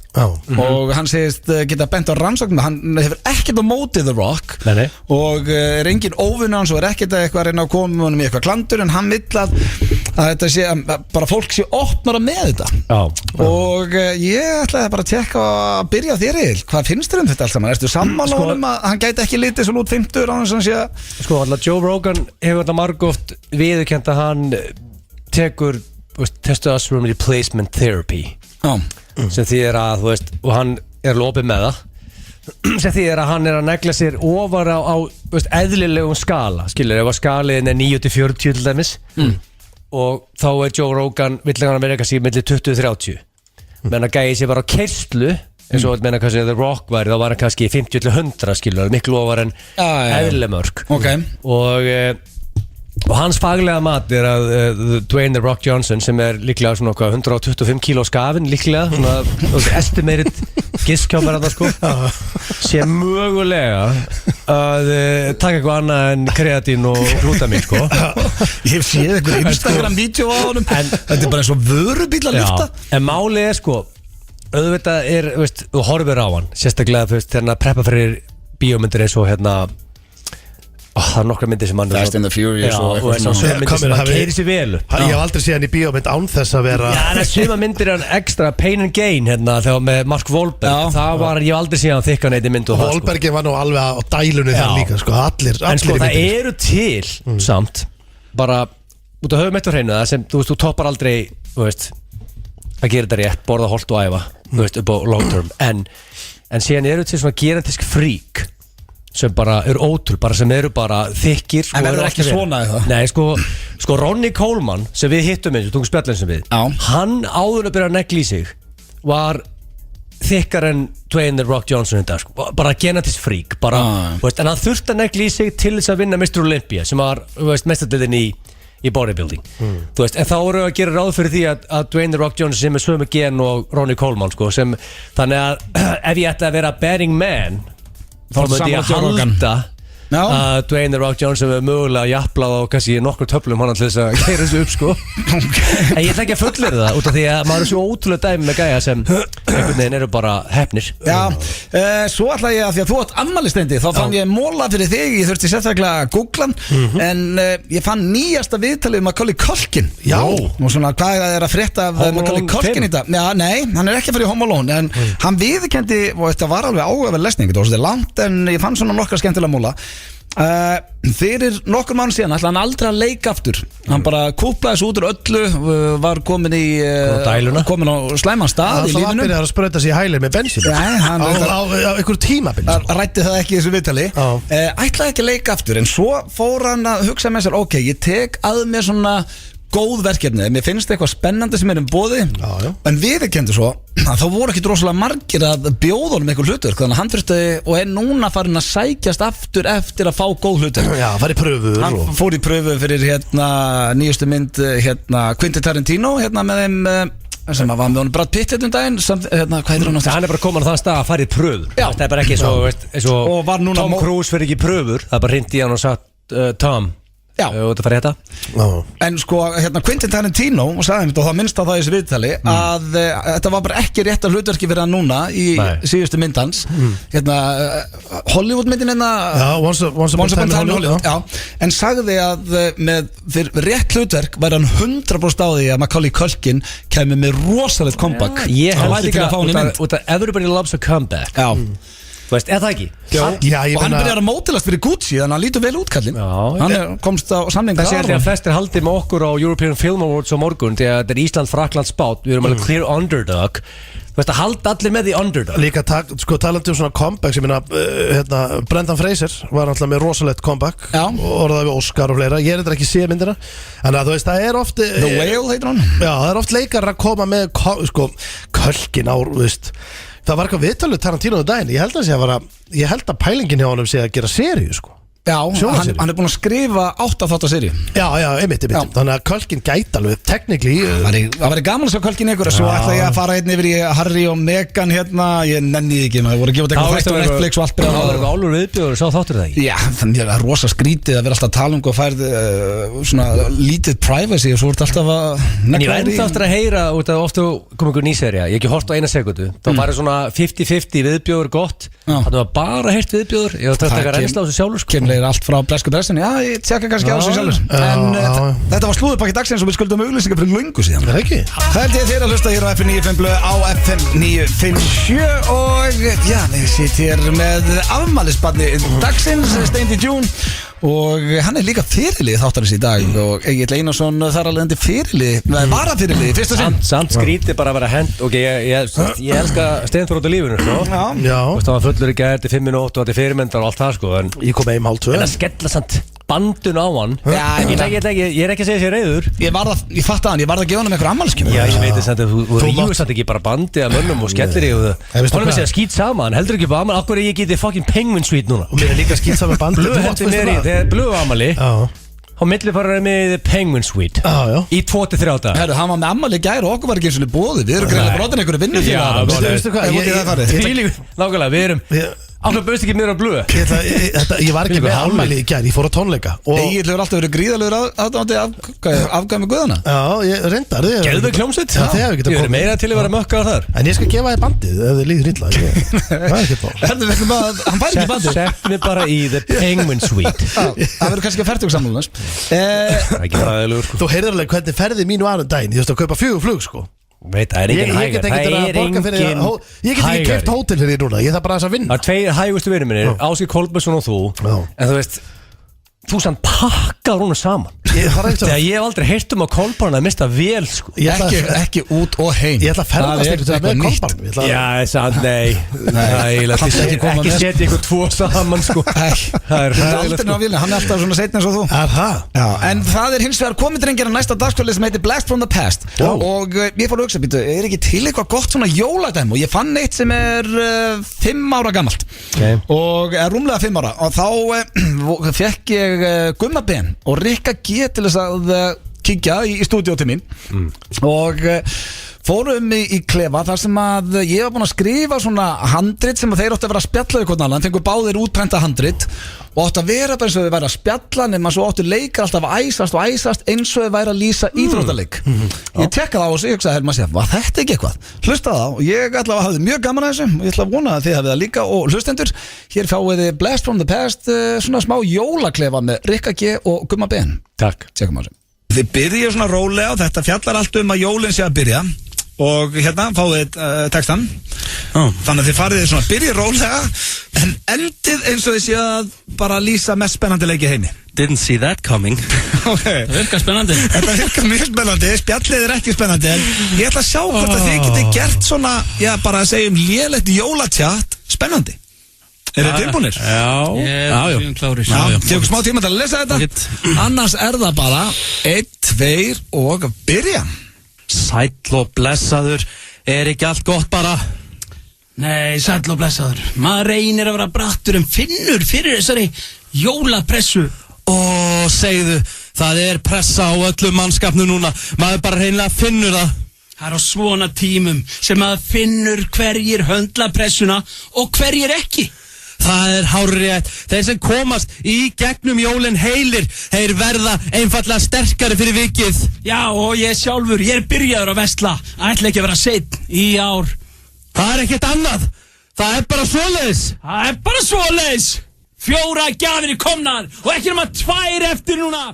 og hann segist geta bent á rannsóknum hann hefur ekkert á móti The Rock og er engin óvinna hans og er ekkert að eitthvað að reyna að koma honum í eitthvað klandur en hann vill að þetta sé bara fólk sé opnara með þetta og ég ætlaði bara að tjekka að byrja þér Egill, hvað finnst þér þetta allt saman? Ertu sammála honum að hann gæti ekki litið svona út 50 á þess að sé að Sko, alltaf Joe Rogan hefur alltaf margóft viðurkennt að hann tekur testosterone replacement therapy sem þýðir að, þú veist, og hann er lopið með það sem þýðir að hann er að negla sér ofar á eðlilegum skala, skilur, ef að skaliðin er 9-40 til dæmis og þá er Joe Rogan villega hann að meira sér millir 20-30 menn að gæði sér bara á kerslu eins og meina kannski The Rock væri þá var hann kannski 50-100 skilur miklu ofar en eðlilemörk og hans faglega mat er að Dwayne The Rock Johnson sem er líklega svona okkar 125 kíló skafin líklega svona estimated giskjámar að það sko sé mögulega að taka eitthvað annað en kreatín og glútamín sko Ég hef séð eitthvað Instagram-vídeó á honum þetta er bara eins og vörubíl að lyfta en málið er sko auðvitað er, veist, þú horfir á hann sérstaklega, þú veist, hérna preppa fyrir bíómyndir eins og hérna það er nokkra myndir sem hann Fast and the Furious og eitthvað svona myndir sem hann keirir sér vel Ég hef aldrei séð hann í bíómynd án þess að vera Já, en suma myndir er hann ekstra Pain and Gain hérna þegar með Mark Wahlberg það var, ég hef aldrei séð hann þykka neitt í mynd og það Wahlbergi var nú alveg á dælunni þar líka sko, allir en sko það eru til samt bara út af höfum eitt á hreinu það sem, þú veist, þú toppar aldrei þú veist, að gera þetta rétt, borða holt og æfa þú veist, upp á long term en síðan eru til svona gerantisk frík sem bara eru ótrúl, bara sem eru bara þykkir En verður ekki svona eða? Nei, sko Ronnie Coleman sem við hittum eins og tókum spjallin sem við hann áður að byrja að negla í sig var þykkar en Dwayne The Rock Johnson þetta, sko. Bara genetisk frík bara, veist, en hann þurfti að negla í sig til þess að vinna Mr. Olympia sem var mestardildin í bodybuilding þú veist, en þá eru að gera ráð fyrir því að Dwayne The Rock Johnson sem er sömu gen og Ronnie Coleman sko, sem, þannig að ef ég ætla að vera betting man þá myndi ég að halda að Dwayne The Rock Johnson er mögulega jafnlað á kannski nokkur töflum hann til þess að keyra þessu upp sko en ég ætla ekki að fullera það út af því að maður er svo ótrúlega dæmi með gæja sem einhvern veginn eru bara hefnir Svo ætla ég að því að þú átt ammælisteindi þá fann ég móla fyrir þig, ég þurfti sérstaklega að googla en ég fann nýjasta viðtalið Macaulay Culkin og svona hvað er að frétta af Macaulay Culkin í dag Nei, hann er ekki að fara í Home Alone en hann viðurkenndi, og þetta var alveg áhugaverð lesning þetta var svolítið langt en ég fann svona nokkra skemmtilega móla fyrir nokkur mann síðan ætla hann aldrei að leika aftur hann bara kúplaði þessu út úr öllu var komin í komin á slæman stað í lífinu Það var byrjað að sprauta sig í hæli með bensin á einhverju tímabil rætti það ekki í þessu viðtali ætlaði ekki að leika aftur en svo fór hann að hugsa með sér ok, ég tek að mér svona góð verkefni, mér finnst eitthvað spennandi sem er boði, en viðurkenndi svo að þá voru ekki rosalega margir að bjóða honum eitthvað hlutur, þannig að hann þurfti og er núna farin að sækjast aftur eftir að fá góð hlutur. Já, fari pröfur hann fór í pröfu fyrir nýjustu mynd Quentin Tarantino með þeim sem var með honum Brad Pitt daginn hvað heitir hann? Hann er bara komin á þann stað að fara í pröfur það er bara ekki eins og Tom Cruise fyrir ekki í pröfur það er bara hringt í hann og sagt Tom Já. Þú ert að fara í þetta En sko, Quentin Tarantino og sagði mér, og það minnst á það í þessu viðtali að þetta var bara ekki rétt að hlutverki fyrir hann núna í síðustu myndans Hollywood myndin Once Upon a Time in Hollywood En sagði að með rétt hlutverk væri hann 100% á því að Macaulay Culkin kemur með rosalegt comeback Ég held líka út að everybody loves a comeback Þú veist, eða ekki Og hann byrjar að mótilast fyrir Gucci þannig að hann lítur vel út kallinn Hann komst á samning Það sé að flestir haldi með okkur á European Film Awards á morgun því að þetta er Ísland, Frakland, Spát Við erum alveg clear underdog Þú veist að halda allir með því underdog Líka talandi um svona comebacks Ég meina, Brendan Fraser var alltaf með rosalegt comeback Orðaði við Oscar og fleira Ég er þetta ekki sé myndina En að þú veist, það er oft The Whale heitir hann Já, það er oft leikar að koma með Culkin á, þú veist Það var eitthvað viðtalið Tarantino daginn Ég held að pælingin hjá honum sé að gera seríu Já, hann er búin að skrifa 8 þáttaseríu Já, einmitt Þannig að Culkin gæti alveg technically Það væri gaman að sjá Culkin ykkur Svo ætla ég að fara yfir í Harry og Meghan Ég nenni því ekki, maður voru að gefa þetta eitthvað á Netflix og allt byrjað Það var álur viðbjóður, sá þáttur það ekki Já, þannig að það er rosa skrítið að vera alltaf að tala og færð svona lítið privacy og svo er alltaf að En ég var ennþá aftur að heyra út af ofta kom einhver nýserja, ég ekki hort á 1 sekundu þá var svona 50-50 viðbjóður gott þannig að bara heyrt viðbjóður ég var að taka reynsla á þessu sjálfur er allt frá bresku pressin, ég tjekka kannski á þessu sjálfur En þetta var slúðupakki dagsins og við skuldum auglýsingar fyrir löngu síðan Það er ekki Það held ég þér að hlusta hér á FM 95 blöð á FM 957 og já, við sittum hér með afmælisbarni dagsins, Steindi June og hann er líka fyrirlið þáttarins í dag og Egill Einarsson þar alveg endi fyrirlið, varafyrirlið fyrsta sinn Samt skrítið bara að vera hend og ég elska Steinþór út af lífinu Já Það var fullur í gær til 5 minút og þetta er fyrirmyndar og allt það en Ég kom heim 1:30 En að skella samt bandun á hann Ég er ekki að segja sér reyður Ég fatt að hann, ég varð að gefa hann með eitthvað ammálskjum Já, ég veit þess að þú rífur samt ekki bara bandi að mönnum og skellir í Hún er með sig að skýt saman, heldur ekki bara Akkur ég geti fucking Penguin Suite núna Og mér er líka skýt saman bandi Þegar blöðu ammali á milli fara með Penguin Suite í 2-3 daga Herru, hann var með ammali gær og okkur var ekki eins og bóðið Við erum greinlega brotin einhverju vinnufélagar Veistu hvað, nákvæmlega, við erum Akkur bauðst ekki mér á blöðu Ég var ekki með ammali í gær, ég fór á tónleika Egil hefur alltaf verið gríðalegur aðdáandi afgæmi guðana Já, ég reyndar Geðveik hljómsveit Ég verið meira til að vera mökkaðar þar En ég skal gefa þér bandið ef þið líður illa Það er ekkert mál Hann fær ekki bandið Sett mig bara í The Penguin Suite Það verður kannski að fertugsamlunars Ekki fræðilegur Þú heyrður alveg hvernig ferði mínu aðra daginn Ég þurfti að kaupa 4 flug Veit, það er engin hægar Ég get ekki keypt hótel fyrir því núna Ég þarf bara að vinna Það er 2 hægustu vinir minni Ásgeir Kolbjörnsson og þú En þú veist Þú sann pakkað hún saman Þegar ég hef aldrei heyrt að Kolbarn að mista vel sko. Ekki út og heim Ég ætla að ferðast eitthvað með Kolbarn Já, sann, nei Ekki setja ykkur 2 saman sko. Það er aldrei á vilja Hann er alltaf svona setn eins og þú En það er hins vegar komið drengir að næsta dagskvöldi sem heitir Blast from the Past Og ég fór að hugsa býtu, er ekki til eitthvað gott svona jóladæm og ég fann eitt sem er 5 ára gamalt og er rúmlega 5 ára og þá fekk ég Gumma Ben og Rikka G til þess að kíkja í stúdíó til mín og fórum í klefa þar sem að ég var búin að skrifa svona handrit sem að þeir áttu að vera að spjalla við hvernig annan, fengur báðir útprenta handrit og áttu að vera bara eins og þau væri að spjalla nema svo áttu leikar alltaf að æsast eins og þau væri að lýsa íþróttaleik Ég tekkaði á þessu, ég hugsaði maður sér, var þetta ekki eitthvað? Hlustaði á, og ég ætla að hafa mjög gaman að þessu og ég ætla að vona að þið hafið það líka og hlustendur, hér fáið þið Blast from the Past svona smá jólaklefa með Rikka G og Gumma Ben Takk Þið byrja svona rólega og þetta fjallar allt um að jólin sé að byrja og hérna fáið textan þannig að þið farið svona byrja rólega en endið eins og þið sé að bara lýsa mest spennandi leiki heimi Didn't see that coming Okay. Það virkar spennandi Þetta virkar mjög spennandi, spjallið er ekki spennandi en ég ætla að sjá hvort að þið geti gert svona já bara að segja lélegt jólatjatt spennandi Er þið tilbúinir? Já, klárir Tegur smá tíma til að lesa þetta Annars er það bara 1, 2 og byrja Sæll og blessaður Er ekki allt gott bara? Nei, sæll og blessaður Maður reynir að vera brattur finnur fyrir þessari jólapressu Og segðu, það er pressa á öllum mannskapnu núna Maður bara reynilega finnur það Það er á svona tímum sem maður finnur hverjir höndla pressuna og hverjir ekki Það er hárrétt. Þeir sem komast í gegnum jólin heilir, þeir verða einfallega sterkari fyrir vikið. Já, og ég sjálfur, ég er byrjaður að vesla. Ætla ekki að vera seinn í ár. Það er ekkert annað. Það er bara svoleiðis. Það er bara svoleiðis. 4 gjafir komnar og ekki nema 2 eftir núna.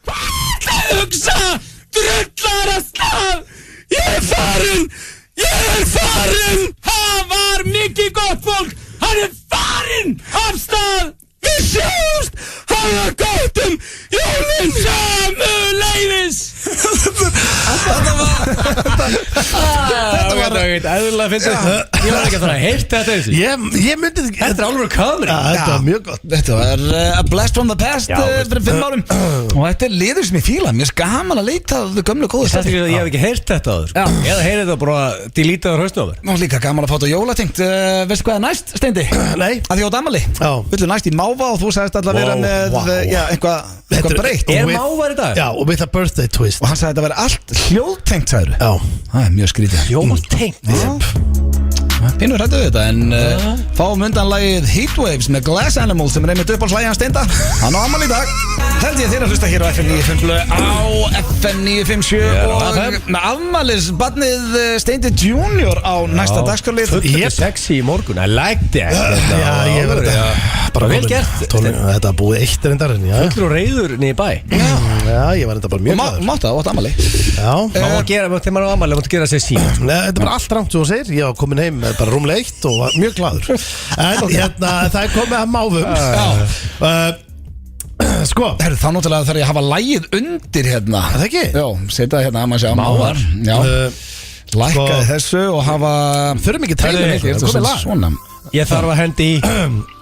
Hvað er það að hugsa? Drullarastaf! Ég er farin! Það var mikið gott fólk! Hann er farin af stað! Við sjáumst! Hafa gott jólin! Sömuleiðis! Þetta var eðlilega fyndið. Ég var ekki að fara að heyrta þetta þessu. Ég myndi ekki. Þetta er alveg kamri. Þetta var mjög gott. Þetta var a blast from the past fyrir 5 árum. Og þetta er liður sem ég fíla. Mér er gaman að leita þau gömlu góðu Þetta er ekki að ég hef ekki heyrt þetta áður. Eða heyrið þetta bara deletaður hausnum á mér. Nú líka gaman að fá þetta jólatengt. Veistu hvað er næst, Steindi? Nei. Að því á damali. Villu næst í Máva og þú sagðist alltaf vera með eitthvað breytt. Er mávar í dag? Já, og with a birthday twist. Og hann sagði að þetta væri allt hljóðtengt, sagður. Já. Það er mjög skrítið. Hljóðtengt? Pínur hættu við þetta, en fáum undan lagið Heatwaves með Glass Animals sem er einmitt upp á slæjan Steinda. Hann á ammali í dag. Held ég þér að hlusta hér á FM 95 á FM 957 og með afmælisbarnið Steindi Junior á næsta dagskrárlið. Fullur sexy í morgun, I like that. Já, ég verði þetta bara vel gert. Þetta búið eitt reyndar. Fullur og reyður niður bæ. Já, ég verði þetta bara mjög glæður. Og mátt það, átt ammali. Já. Má að gera, þegar maður á ammali, máttu gera sér sín. Þetta er bara allt rangt sem þú segir. Ég var komin heim með bara rúmlega 1 og var mjög glaður. En hérna, það er komið að máfum. Sko, þá náttúrulega þarf ég að hafa lagið undir hérna. Það ekki? Já, setja það hérna að maður sé að mávar. Já, lækkaði þessu og hafa þurfum ekki trailer eitthvað. komið lag Svona. Ég þarf að hendi í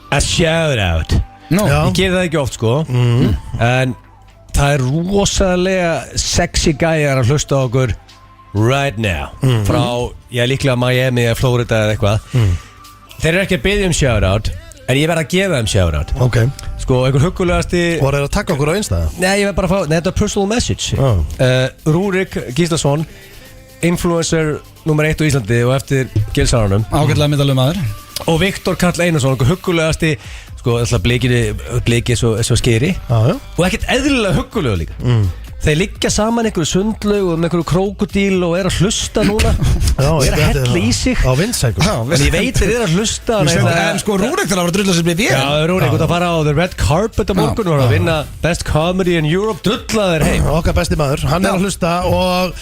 a shout out. Ég gef það ekki oft sko. En það er rosalega sexy gæjar að hlusta á okkur right now. Frá, ég líklega Miami eða Florida eða eitthvað. Þeir eru ekki að biðja shout out, en ég verð að gefa þeim shout out. Ok. Sko, einhver huggulegasti. Voru þeir að taka okkur á einstæða? Nei, ég verð bara að fá, þetta er personal message. Rúrik Gíslason, influencer nummer 1 á Íslandi og eftir Gilsarunum. Ágætlega myndalum maður. Og Viktor Karl Einarsson, einhver huggulegasti. Sko, alltaf blikið svo skeri. Og ekkert eðlilega huggulega líka. Þeir liggja saman einhverju sundlaug og með einhverju krókodíl og er að hlusta núna. Og er að hella í sig. Á vindsækum. En ég veit þeir eru að hlusta. En sko Rúrik þarf að vera að drulla sér við vél. Já, Rúrik, þú ert að fara á The Red Carpet á morgun og var að vinna Best Comedy in Europe. Drulla þeir heim. Okkar besti maður, hann er að hlusta og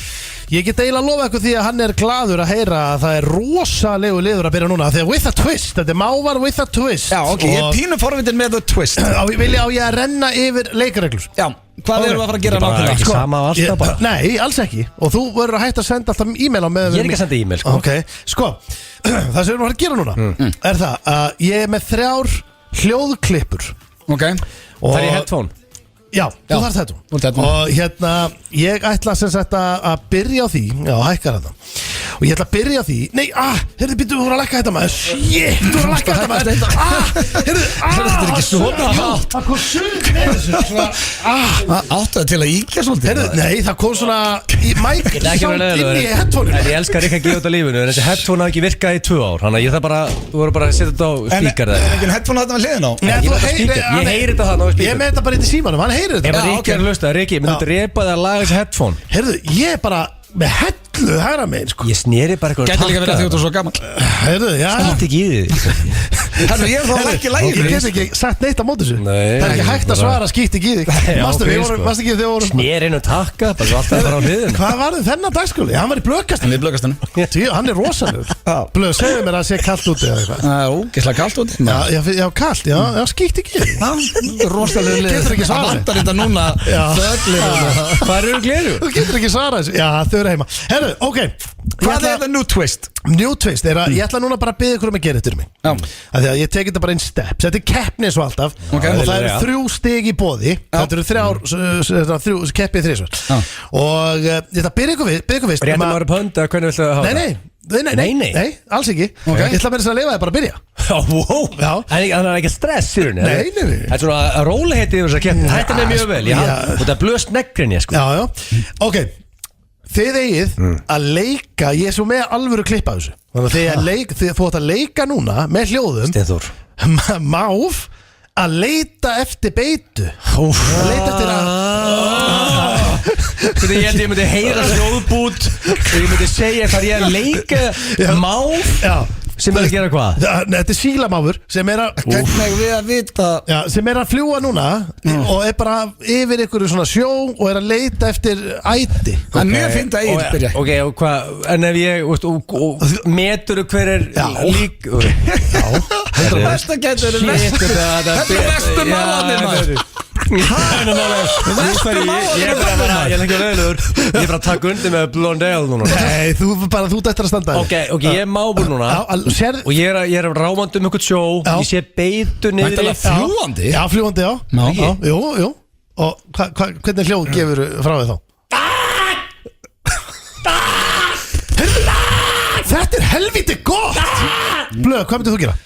ég get eiginlega að lofa eitthvað því að hann er gladur að heyra að það er rosalegu liður að byrja núna. Þegar with a twist, þetta er mávar with a twist. Já, ok, ég er pínu forvitin með the twist. Vilja á ég að renna yfir leikareglur? Já, hvað erum við að fara að gera nákvæmlega? Ekki sama á alltaf bara. Nei, alls ekki. Og þú verður að hætta að senda alltaf e-mail á með. Ég er ekki að senda e-mail sko. Ok, sko, það sem við erum að fara að gera núna er það að ég er með 3 hljóðklippur. Ok. Það er í headphone. Já, þú þarft þetta. Og hérna, ég ætla sem sagt að byrja á því. Já, hækkar þetta. Og ég ætla að byrja á því. Nei, heyrðu, býttu, þú voru að lækka þetta maður. Shit, þú voru að lækka þetta maður. Heyrðu, þetta er ekki svona hátt. Það kom sund með þessu. Svona, áttu það til að íkja svolítið. Heyrðu, nei, það kom svona í mæk samt inn í headphone-inu. En ég elskar ekki að gefa þetta lífinu. En þessi headphone hafi ekki virkað í 2 ár. Þannig að ég þarf bara, þú voru bara að setja þetta á spíkar. En ekki headphone þarna við hliðin á? Ég heyri þetta þarna á spíkar. Ég er með þetta bara í símanum, hann heyrir þetta. Ef Riki er að hlusta, Riki, myndu þetta repa það að laga þessi headphone? Heyrðu, ég er bara með hellu hægra megin, sko. Ég sneri bara eitthvað Gæti líka verið að því þú er svo gammal. Heyrðu, já. Skýtt ekki í því. Þannig ég er þá ekki lægir. Ég get ekki sagt neitt á móti þessu. Nei, það er ekki hægt að svara skýtt ekki í þig. Mástu ekki þegar vorum. Sneri inn og takka, bara svo alltaf bara á hliðin. Hvað var þið þennan dagskóli? Hann var í blöðkastinu. Hann er rosalur. Blöð, segðu mér að það sé kallt úti eða eitthvað. Það er ógeðslega kallt úti. Já, kallt, já, skýtt ekki í þig. Rosalega getur ekki svarað. Það vantar þetta núna. Hvað eru gleru? Þú getur ekki svarað þessu. Já, þau eru heima. Herru, ok. Hvað er það new twist? New twist er að ég ætla núna bara að biðja ykkur að gera þetta mig. Því að ég teki þetta bara in steps. Þetta er keppni svo alltaf. Og það eru 3 stig í boði. Þetta eru 3 keppið 3. Og ég ætla að biðja ykkur fyrst. Réttum ára pönd eða hvernig viltu hafa það? Nei, alls ekki. Ég ætla að leifa þið bara að byrja. En það er ekki stress í rauninni. Nei. Það er svona róleheiti yfir þess að keppni. Þetta er mjög vel. Og það er blöst neggrinni. Já. Ok. Þið eigið að leika. Ég er svo með alvöru klipp af þessu. Þannig að þið fótt að leika núna með hljóðum Steinþór Máv að leita eftir beitu Að leita eftir Þegar ég held ég myndi heyra hljóðbút og ég myndi segja hvað ég er að leika Máv Já sem er að gera hvað? Þetta er sílamáfur sem er að Hvernig við að vita sem er að fljúa núna og er bara yfir einhverju svona sjó og er að leita eftir æti Það er mjög fínt að Egill byrja Ok, og hvað, en ef ég og meturu hver er lík Þetta er besta gætur Þetta er bestu málanir Ég er ekki að leiður Ég er bara að taka undir með Blondale núna Nei, þú ert eftir að standa Ok, ég er mábur núna og ég er rámandi um einhvern sjó ég sé beitu niður Fljúandi? Já, fljúandi, já Jú Og hvernig hljóð gefur frá þig þá? Þetta er helviti gott Blöð, hvað myndir þú gera?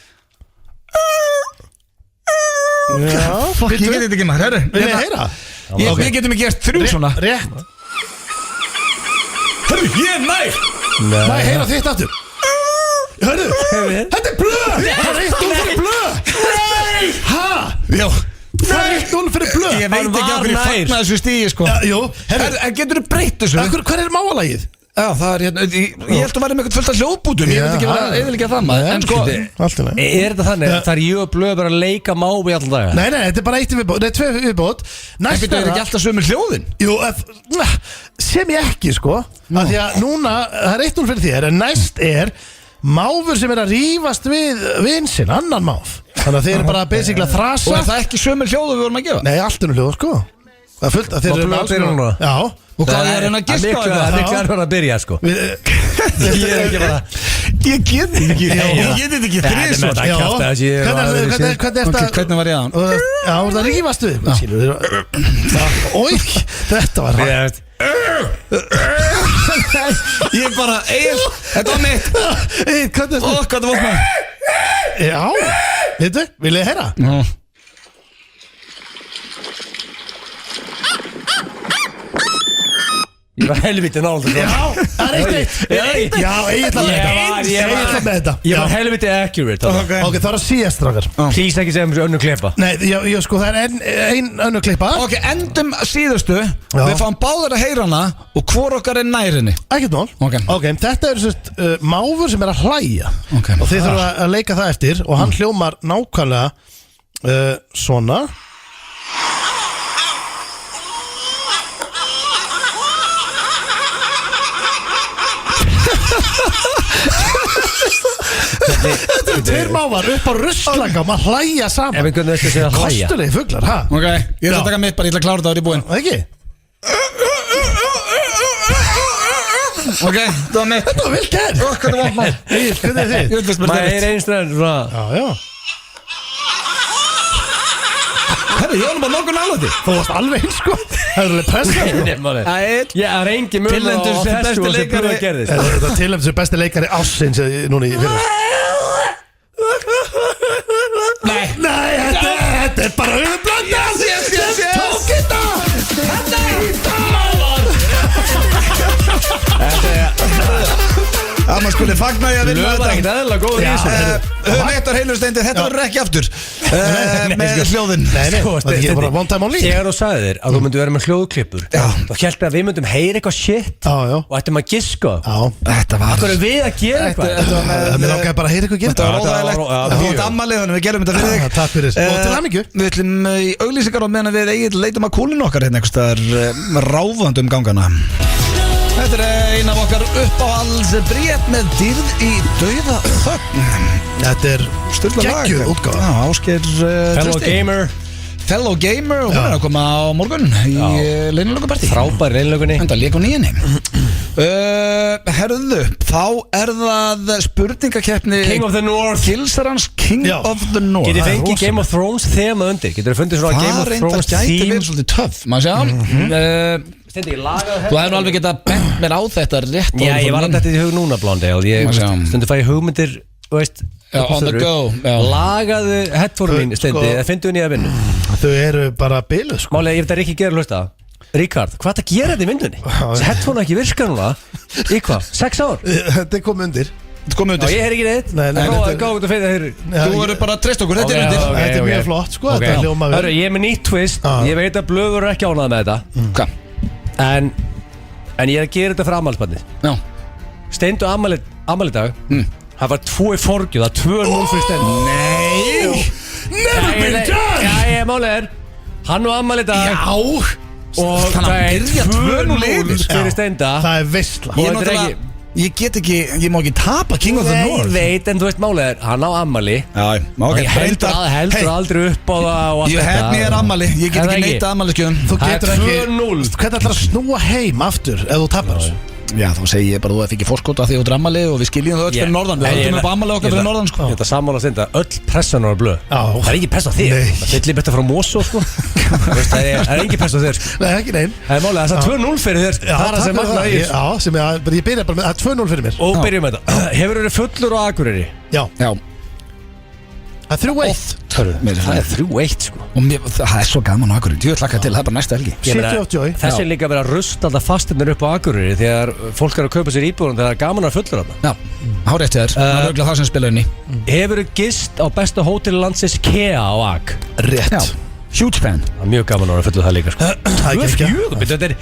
Já, Fokk, ég geti þetta ekki maður, herru Vil ég heyra? Við getum ekki gert 3 svona Rétt Herru, ég er nær Má ég heyra þitt aftur? Hörru, þetta er blöð Það er 1-0 fyrir blöð Nei Hæ? Já Það er 1-0 fyrir blöð Ég veit ekki okkur ég fagnar þessu stígi sko Jú, herru En getur þú breytt þessu? Hver er máalagið? Já, það er hérna Ég held að vera með eitthvað fullt af hljóðbútum Ég veit ekki vera eðilega það maður En sko Allt í lagi Er þetta þannig? Það er ég og blöð bara að leika mábi allan daga? Nei, þetta er bara 1 viðbót Nei, 2 viðbót En betur er ekki alltaf sömur hljóðin? Jú, sem ég ekki sko Af því að núna, það er 1-0 fyrir þér En næst er máfur sem er að rífast við vinsinn, annan máf Þannig að þeir eru bara basically að Og þrasa er það ekki sömur hljóðu við vorum að gefa? Nei, allt er hljóð sko Það er fullt að þeir Og eru blöð alls byrjar núna? Já Og hvað er hann að giska á Það er þetta? miklu erfara að byrja sko Ég er ekki bara Ég get þetta ekki Ég get þetta ekki Þetta er með þetta Já, kjafta þessi hvernig er Ok, hvernig var ég á hann? Já, það rífast við Ói, þetta var rætt Ég bara, Egill, þetta var mitt Hvernig Ó, hvað það var maður Já, veitu, vil ég heyra? Já Ég var helviti náður Já, það er 1-1 Já, Egill með þetta Ég var helviti accurate þarna. Ok, það er að síðast strákar Please ekki segja mér önnu klepa Nei, já, sko, það er ein önnu klippa Ok, endum síðustu Við fáum báður að heyra hana Og hvor okkar er nærinni Ekkert mál Ok. Þetta er sérst máfur sem er að hlæja Ok. Og þið þurfa að leika það eftir Og hann hljómar nákvæmlega svona Þetta er 2 mávar upp á ruslangam að hlæja Ef saman einhvern veginn segja að hlæja Kostulegi fuglar, ha? Ok, ég ætla að taka mitt bara, ég ætla að klára þetta ári í búinn Ekki? Ok, þetta var mitt Þetta var vel gert Ó, hvað það var maður Egill, hvernig er þið? Ég vil spila Maður þetta er einstæðan svona Já, já Herri, ég var nú bara nokkuð nálægt því Þú varst alveg eins sko Það er alveg pressa Ætt Ég er engi mjög Tilnefndur sem besti leikari. gerðist Þetta er tilhæmt sem besti leikari ársins núna í fyrir Nei, þetta er bara auðvitað Yes. Tók þetta Það maður skulle fagna ég að vinna Löf var ekkert þetta eðla góður í þessu Höfum eitt ár heilusteindi, þetta verður ekki aftur Með hljóðin Nei, Sko, þetta er bara one time only Þegar þú sagði þér að þú myndi vera með hljóðklippur þá held að við myndum heyra eitthvað shit Já, já og ættum að giska Já, Þetta var Hvað er við að gera eitthvað? mér langaði bara að heyra eitthvað Þetta gera var óþægilegt Það var ammalið, þannig við gerum þetta fyrir þig Takk fyrir Og til hamingju Við ætlum í auglýsingar og meðan við Egill leitum að kúlinu okkar hérna einhvers staðar ráðandi gangana Þetta er eina af okkar uppáhalds brétt með dýrð í dauða þögn Þetta er Sturla lag geggjuð útgáfa. Já, Ásgeir Fellow Trausti. gamer Fellow gamer og hún er að koma á morgun í leynilökupartí Frábær reynlögunni Enda lék hún í henni Herðu, þá er það spurningakeppni King of the North Kilsarans King Já. of the North Getið Það er fengið rosalegt. Game of Thrones þema undir Getið þið fundið svona Game Það of reyndar Thrones gæti theme verið svolítið töff Má sjá Stendi, ég lagaði Þú hefur alveg getað bent mér á þetta rétt Já, ég var að þetta í hug núna blóndi og ég Má sjá. stundu fæ ég hugmyndir þú veist, Já, on the go já. Lagaðu headphone mín Stendi, það finnstu henni að vinna Þau eru bara biluð sko Málega, ég veit að Rikki gerir hlusta Ríkard, hvað er það að gera þetta í myndunni? Þessi headphone ekki virka núna Í hvað? 6 ár? Þetta er komið undir komið Já, undir ég heyr ekki neitt Nei, nei, þetta er- Gáðu þetta fyrir þeir Þú verður bara að treysta okkur, þetta er undir Þetta er mjög flott, sko, þetta er hljóma vel. Hörru, ég er með nýtt twist Já. Ég veit að blöður er ekki ánað með þetta Hvað? En ég er að gera þetta fyrir ammælisbarnið Já Steindu ammæli dag Það var 2 í forgjöð, það er 2-0 fyrir Steindu Nei Never been done Já, ég málið er Hann og ammæli dag Já Og Þannig það að er byrja 2-0 yfir. fyrir Steinda Það er veistla Ég Og þetta er náttúrulega Ég get ekki, ég má ekki tapa King of the Nei, North veit, en þú veist málið er Hann á ammæli Já, ok Ég heldur aldrei upp á það og allt Ég hef mér ammali, ég get Er það ekki ekki? neita ammaliskjöðum Þú Það getur er ekki 2-0. Hvernig ætlar að snúa heim aftur ef þú tapar þessu? Já, þá segi ég bara þú fikk fórskóta því þú ert ammali og við skiljum það öll fyrir norðan Við höldum upp ammali okkar fyrir norðan sko Ég ætla að sammála Steinda Öll pressan á blöð Já. Það er ekki press á þig Nei. Það fyllir betur frá Mosó sko Þú veist, Það er ekki press á þér sko. Nei, ekki neinn Það er málið Það er 2-0 fyrir þér sko. Það er það sem magna í þessu. Já, sem ég byrja bara með Það er 2-0 fyrir mér Og byrjum með þetta Hefur verið fullur á Akureyri? Já, Já, það er 3-1 Það er 3-1 sko og það er svo gaman á akkur Þú ætla ekki til, það er bara næsta helgi Ég meina, 70-80. Þessi er líka að vera að rusta alltaf fastinnir upp á Akureyri Þegar fólk er að kaupa sér íbúðum Þegar það er gaman að fullur þarna Já, hárið eftir þér, það er auðvitað það sem spila inn í Hefur gist á besta hóteli landsins Kea á Ak Rétt Já, huge fan Það er mjög gaman að vera fullur það líka sko. Það er ekki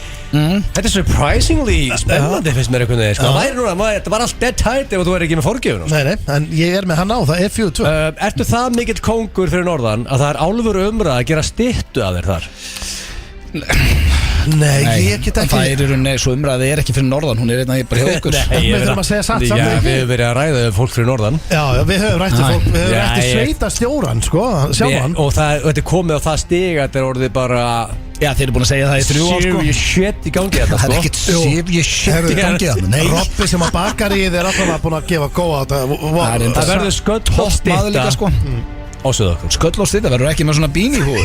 Þetta er surprisingly spennandi finnst mér einhvern veginn sko. Það væri núna, þetta var allt dead tight ef þú er ekki með forgjöfun sko. Nei, en ég er með hann á, það er 4-2 Ertu það mikill kóngur fyrir norðan að það er álfur umræð að gera styttu af þér þar? Nei, ég get ekki Það er í rauninni, svo umræði er ekki fyrir norðan Hún er einnig bara hjá okkur Við þurfum að segja satt Já, samt ekki. við höfum verið að ræða um fólk fyrir norðan Já, við höfum rættið Nei. fólk Við höfum Já, rættið ég- sveita stjóran, sko Sjálfan Og þetta er komið á það stig að þetta er orðið bara Já, þeir eru búin að segja það í 3 ár sko serious shit í gangi þetta Það er sko ekkert serious shit í gangi þarna. Nei, Robby sem að bakar í þið er alltaf búin að gefa góða Það er enda Það verður sköll og topp maður líka sko Ásöðu okkur Sköll og stýta verður ekki með svona bín í húi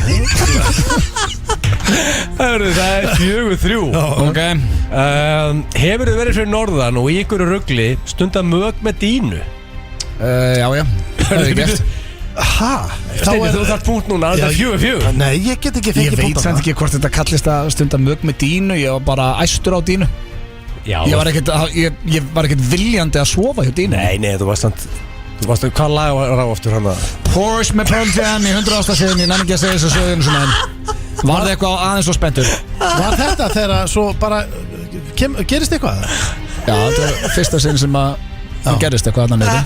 Það er 4-3 Ok Hefur þið verið fyrir norðan og í ykkur ruggli stundar mög með dínu? Já, já Það er gert Hæ? Steini, þú þarf punkt núna, þetta er 4-4 Nei, ég get ekki Ég fengið veit punktana. samt ekki hvort þetta kallist að stunda mög með dínu Ég var bara æstur á dínu Já, Ég var ekkert viljandi að sofa hjá dínu Nei, þú varst hvað lag var á aftur hann að Porsche með Pearl Jam í 100 ástarsinn Ég nenni ekki að segja þessu sögunu svona en Var það eitthvað aðeins svo spenntur? Var þetta þegar svo bara gerist eitthvað? Já, þetta var fyrsta sinn sem að það gerist eitthvað annan neyri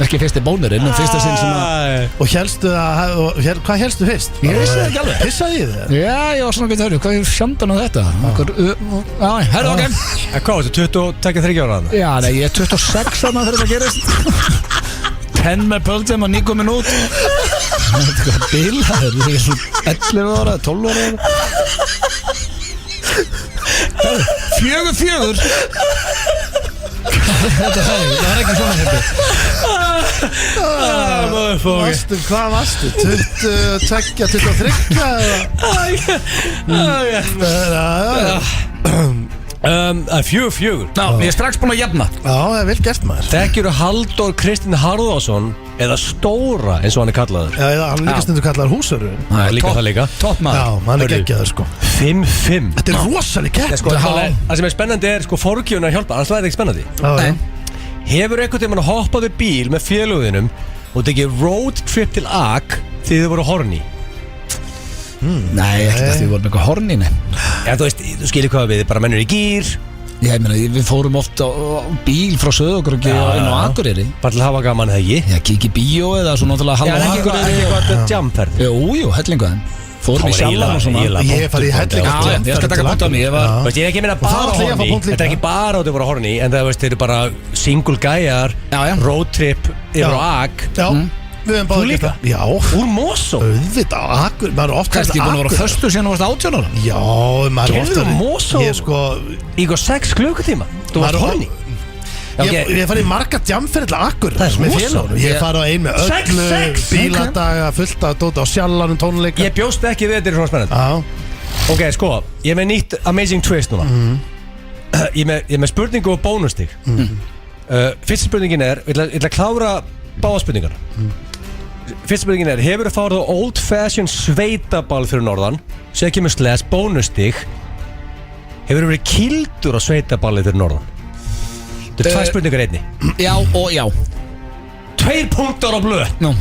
Ekki fyrsti bónurinn, en fyrsta sinn sem að Og helstu hvað helstu fyrst? Ég vissi það ekki alveg. Pissaði ég þið? Já, ég var svona að hörðu, hvað er sjandan á þetta? Já, herru, ok Hvað var þetta, 23 ára hann? Já, nei, ég er 26 þarna þegar þetta gerist 10 með Pearl Jam og nýkomin út Þetta er hvað bilaður Þetta er svo 11 ára, 12 ára Herru, 4-4 Þetta er ekki svona hérna Varstu, hvað varstu? 22, 23 eða? Það er 4-4 Já, ég er strax búin að jafna Já, það er vel gert maður Þekkjuru Halldór Kristinn Harðarsson eða Stóra eins og hann er kallaður Já, hann er líka stundu kallar húsarun Það er líka það líka Topp Já, maður hann er Hörru. geggjaður sko 5-5 Þetta er rosalega gert Sko, það sem er spennandi er sko forgjöfun að hjálpa annars er þetta ekki spennandi Já, Hefur einhvern tímann hoppað við bíl með félöðinum og tekið road trip til Ak því þið voru horny Nei, ekki það því við vorum eitthvað horninni Já, þú veist, þú skilir hvað við, bara mennur í gýr Ég meina, við fórum oft á bíl frá Söðugröggi og inn á Akureyri bara til að hafa gaman eða ekki Já, kikið bíó eða svo náttúrulega Já, halva ekki Akureyri eitthvað jamferð Jú, hellingu þeim Fórum í sjálfan og svona Ég hef farið í helling. Já, ég skal taka punkt á mig Ég var Þú veist, ég er ekki að minna það bara ætla ég að fá horny punkt líka. Þetta er ekki bara að þið voru horny en það, veist, þeir eru bara single gæjar Já, já. road trip yfir á Ak Já, við höfum báðið líka? gert það. Já, úr Mosó auðvitað, akkur, maður er oft kannski búin að vera föstur síðan þú varst 18 ára Já, maður er oft Gerðu Mosó? Ég sko, í eitthvað 6 klukkutíma Þú varst maður horny Já, Ég ok. hef farið í marga djamferðla akkur Það er með rosa. félagum. Ég hef farið á ein með Sex, öllu sex, bíladaga, fullt af dóti á sjallanum tónleika Ég bjóst ekki við þetta er svona spennandi Já, Ok, sko, ég er með nýtt amazing twist núna ég er með spurningu og bónustig Fyrsta spurningin er Ég ætla að klára báða spurningar Fyrsta spurningin er Hefur þú farið á old fashion sveitaball fyrir norðan Sér kemur sles bónustig Hefur þú verið kildur á sveitaballi fyrir norðan Þetta er 2 spurningar einni. Já og já 2 punktar á blöð. Nú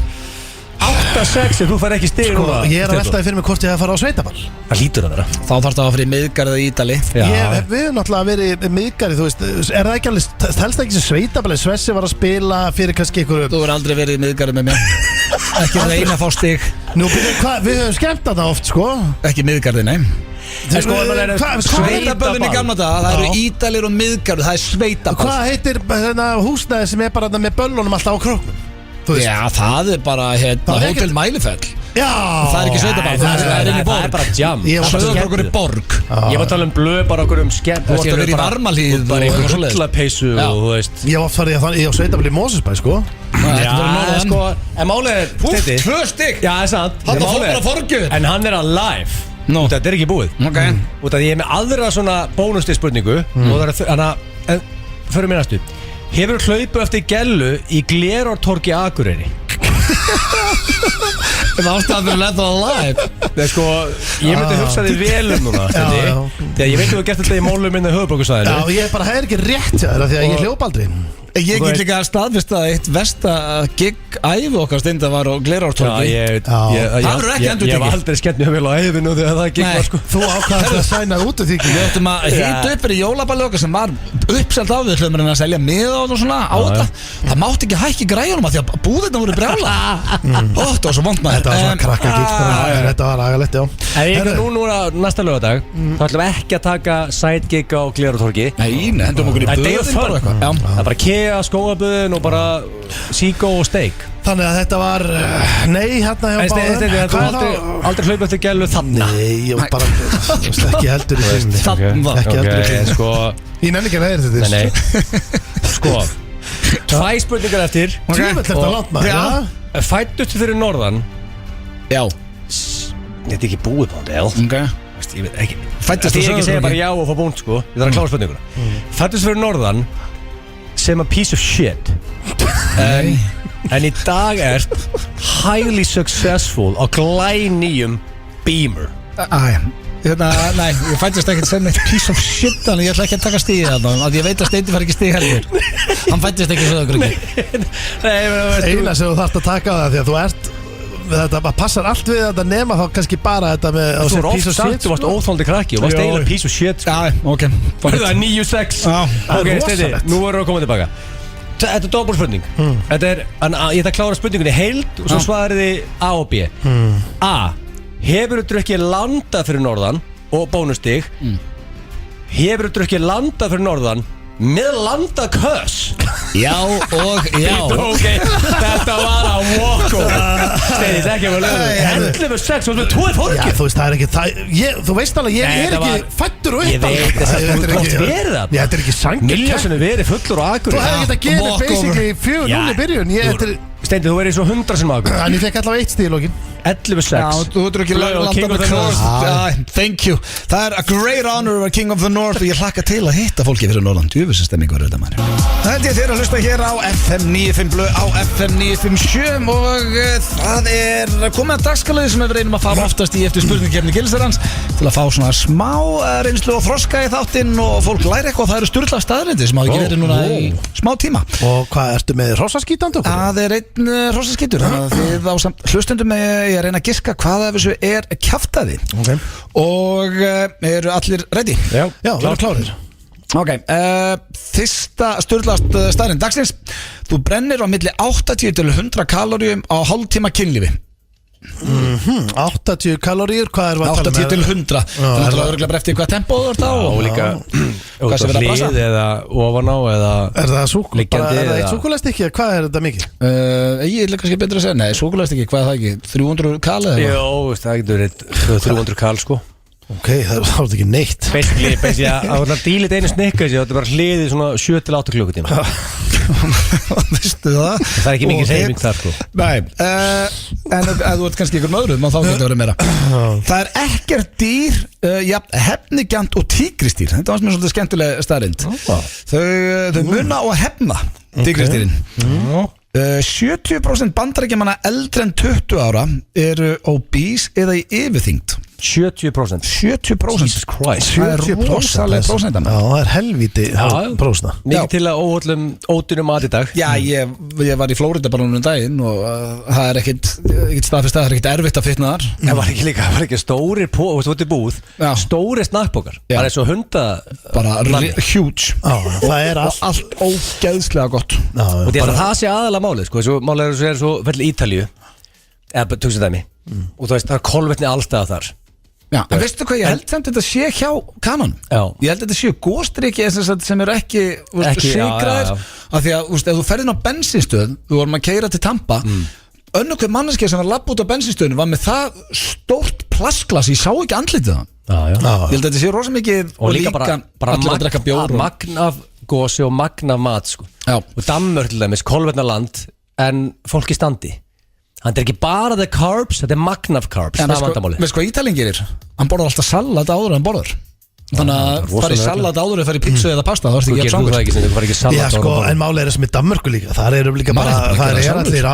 8-6 þú fær ekki stig núna. Ég er að veltaði fyrir mig hvort ég hef að fara á sveitaball. Það lítur að vera. Þá þarf það að fyrir miðgarðið í Ítali Já. Við erum náttúrulega verið miðgari, þú veist. Er það ekki alveg, telst það ekki sem sveitaball? Svessi var að spila fyrir kannski einhverju. Þú verður aldrei verið miðgarðið með mér Ekki reyna að fá stig Nú, við höfum skemmt að það oft, sko. Ekki miðgarðið, nei Hvað Sveitaböllin í gamla daga, það eru Ítalir og miðgarðið, það er sveitaball heitir húsnæði sem er bara með böllunum alltaf á króknum? Já, það er bara Það er Hótel Mælifell Já. Það er ekki sveitaball, það er inn í Það er borg bara jam. Ég var Söðurborgur er borg Ég var að tala blöð bara okkur skemmt. Þú varst að vera í Varmahlíð Bara og einhver eitthvað svoleiðis. hullapeysu Já. og þú veist. Ég var farið að á sveitaball í Mosesbæ, sko. Já, sko, en málið er Steindi. 2 stig Já, það er sant. Hann En fór málið bara forgjöfin. En hann er alive. Nú. Þetta er ekki búið. Ok Út af því ég er með aðra svona bónustig spurningu og það er þannig að förum við næstu. Hefur hlaupið eftir gellu í Glerártorgi Akureyri? Það er ástæðan fyrir að leta það live Nei, sko, ég myndi hugsa þig vel núna, Steindi. já. Þegar ég veit að þú hefur gert þetta í málum minna höfuðborgarsvæðinu. Já, ég bara, það er ekki rétt hjá þér af því að ég hljóp aldrei. Ég get líka að staðfesta að eitt versta gig æfi okkar Steinda var á Glerártorgi Það verður ekki endurtekið. Ég hef aldrei skemmt mjög vel á æfinu þegar það gikk var sko. Þú ákvæðast að sæna út af því. Við ættum að hita upp fyrir jólaballi okkar sem var uppselt á við hlumur en að selja miða og svona á þetta Það mátti ekki hækki græjunum að því að búðirna voru brjála Það var svo vond maður Þetta var svona krakka gík bara, þetta var agalegt, já. En ég er núna næsta lögadag þá ætlum við ekki að taka side gig á Glerártorgi. Nei, hendum okkur í Það er day of böðin fun. bara eitthvað. Já. Það er bara kea, skóaböðin og bara síkó og steik. Þannig að þetta var, nei, hérna hjá En Steindi, þú aldrei hlaupið eftir gellu þarna. Nei, ég var bara, þú veist, ekki heldur í því. Þarna. Ekki heldur í því. Sko, Ég nenni ekki að heyra þetta. nei Sko, 2 spurningar eftir. Tjúvöld þetta Og- langt maður, já. Fæddust fyrir norðan. Já, Þetta er ekki búið á þetta, ok ég veit ekki. Fæddist Það á er ekki að segja Sauðárkróki? bara já og fá búnt sko. Ég þarf að klára spurninguna. Fæddust fyrir norðan sem a piece of shit en í dag ert highly successful á glænýjum Beamer. Æ, nei, ég fættist ekkert sem eitt piece of shit Þannig ég ætla ekki að taka stíði þarna Að ég veit að Steindi fær ekki stíð heldur Hann fættist ekki svo okkur Eina sem þú þarft að taka á það því að þú ert þetta passar allt við þetta nema þá kannski bara þetta með Þú var oft sagt, þú varst óþóldi krakki og varst Jó. eiginlega piece of shit sko. Já, ok Það er 9-6. Já. Ok, er Steindi, rosalegt. nú erum við að koma tilbaka. Þetta er doppel spurning. Þetta er, ég ætla að klára spurningunni heild og svo svarið þið A og B. A. Hefur þú drukkið landa fyrir norðan og bónustig? Hefur þú drukkið landa fyrir norðan með landaköss? Já og já Ok, þetta var að walk-over. Steindi, þetta er ekki að vera lögum. 11-6 og þú er 2 Já, fórkið. þú veist, það er ekki þú veist alveg, ég Nei, er þetta ekki var- fættur og Ég veit þess að þú tótt verið það. Já, þetta er ekki sangir Miljónsinu verið fullur og Þú akur. hefði getað gefið walk over. basically 4-0 í byrjun Steindi, þú verið svo 100 sem akur. En ég fekk allavega 1 stíð í lokin 11-6. Já, þú ert ekki King landa of með the North. North Thank you Það er a great honor of a King of the North Og ég hlakka til að hitta fólki fyrir Norðan Djöfusistemming var þetta maður Það held ég þér að hlusta hér á FM 95 Blö Á FM 957 Og það er komið að dagskalagi sem við reynum að fara oftast í eftir spurningkefni Gilsarans Til að fá svona smá reynslu og þroska í þáttinn Og fólk læri eitthvað Það eru sturla staðrindi sem hafa ekki verið núna í smá tíma Og hvað, ertu með hrossaskítandi okkur? Það er einn hrosaskítur Þannig að þið á hlustundum ég að reyna að giska hvað af þessu er kjaftaði Ok. Og eru allir ready? Já, Já, við erum klárir Ok, fyrsta styrlast staðurinn dagsins Þú brennir á milli 80 til 100 kaloríum á hálftíma kynlífi 80 kaloríur, hvað er 80 til 100 Þannig að það er örgulega brefti hvað tempóð þú ert á og líka Hvað sem verið að brasa? hlið eða ofan á eða Er það súkulæst? Liggjandi Er það eitt eða- súkulæst ekki? Hvað er þetta mikið? Ég er kannski betur að segja Nei, svokulegast ekki, hvað er það ekki? 300 kali eða Jó, það getur verið 300 kall sko. Ok, það er þetta ekki neitt Basically að það var dílit einu snikka þessi þetta er bara hliðið svona 7-8 klukkutíma. Veistu það? Það er ekki mikið Og hreyfing þar sko. Nei, en ef þú ert kannski ykkur öðrum þá getur það verið meira Það er ekkert dýr hefnigjant og tígristýr Þetta var sem er svolítið skemmtileg staðrind Þau muna og hefna tígristýrin 70% bandarækjamanna eldri en 20 ára eru obese eða í yfirþyngd 70%. 70%. Jesus Christ. Það er rosalega prósentan. Já, það er helviti prósna. Mikið til að óhóllum ódunum mat í dag. Já, ég var í Flórida bara um daginn og það er ekkit staðfest að það er ekkit erfitt að fitna þar. Það var ekki stórir þú ert í búð, stórir snakkbókar. Það er svo bara huge. Það er allt ógeðslega gott. Og það sé aðalega málið, sko. Málið er svo fell í Ítalíu, eða tökst dæmi. Og þú veist, það er kolvetni allstað þar. Já, en veistu hvað, ég held samt þetta sé hjá Kanan. Ég held þetta sé góstriki sem eru ekki sigraðir, af því að ef þú ferð inn á bensinstöð, þú vorum að keyra til Tampa, önnur hver manneskja sem var að labba út á bensinstöðinu var með það stórt plastglas, ég sá ekki andlitið það. Ég held að þetta sé rosa mikið og líka bara allir að drekka bjór magn af gósi og magn af mat, sko. Og Danmörk til dæmis, kolvetnaland en fólk í standi. Hann er ekki bara the carbs, þetta er magn af carbs. Það er vandamáli. Veist hvað Ítalinn gerir? Hann borðar alltaf salat áður en borðar. Þannig að fara í salat áður en fara í pizza eða pasta. Það Þú fara ekki salat áður en borðar. En máli er þessum í Danmörku líka. Það eru líka bara, það er allir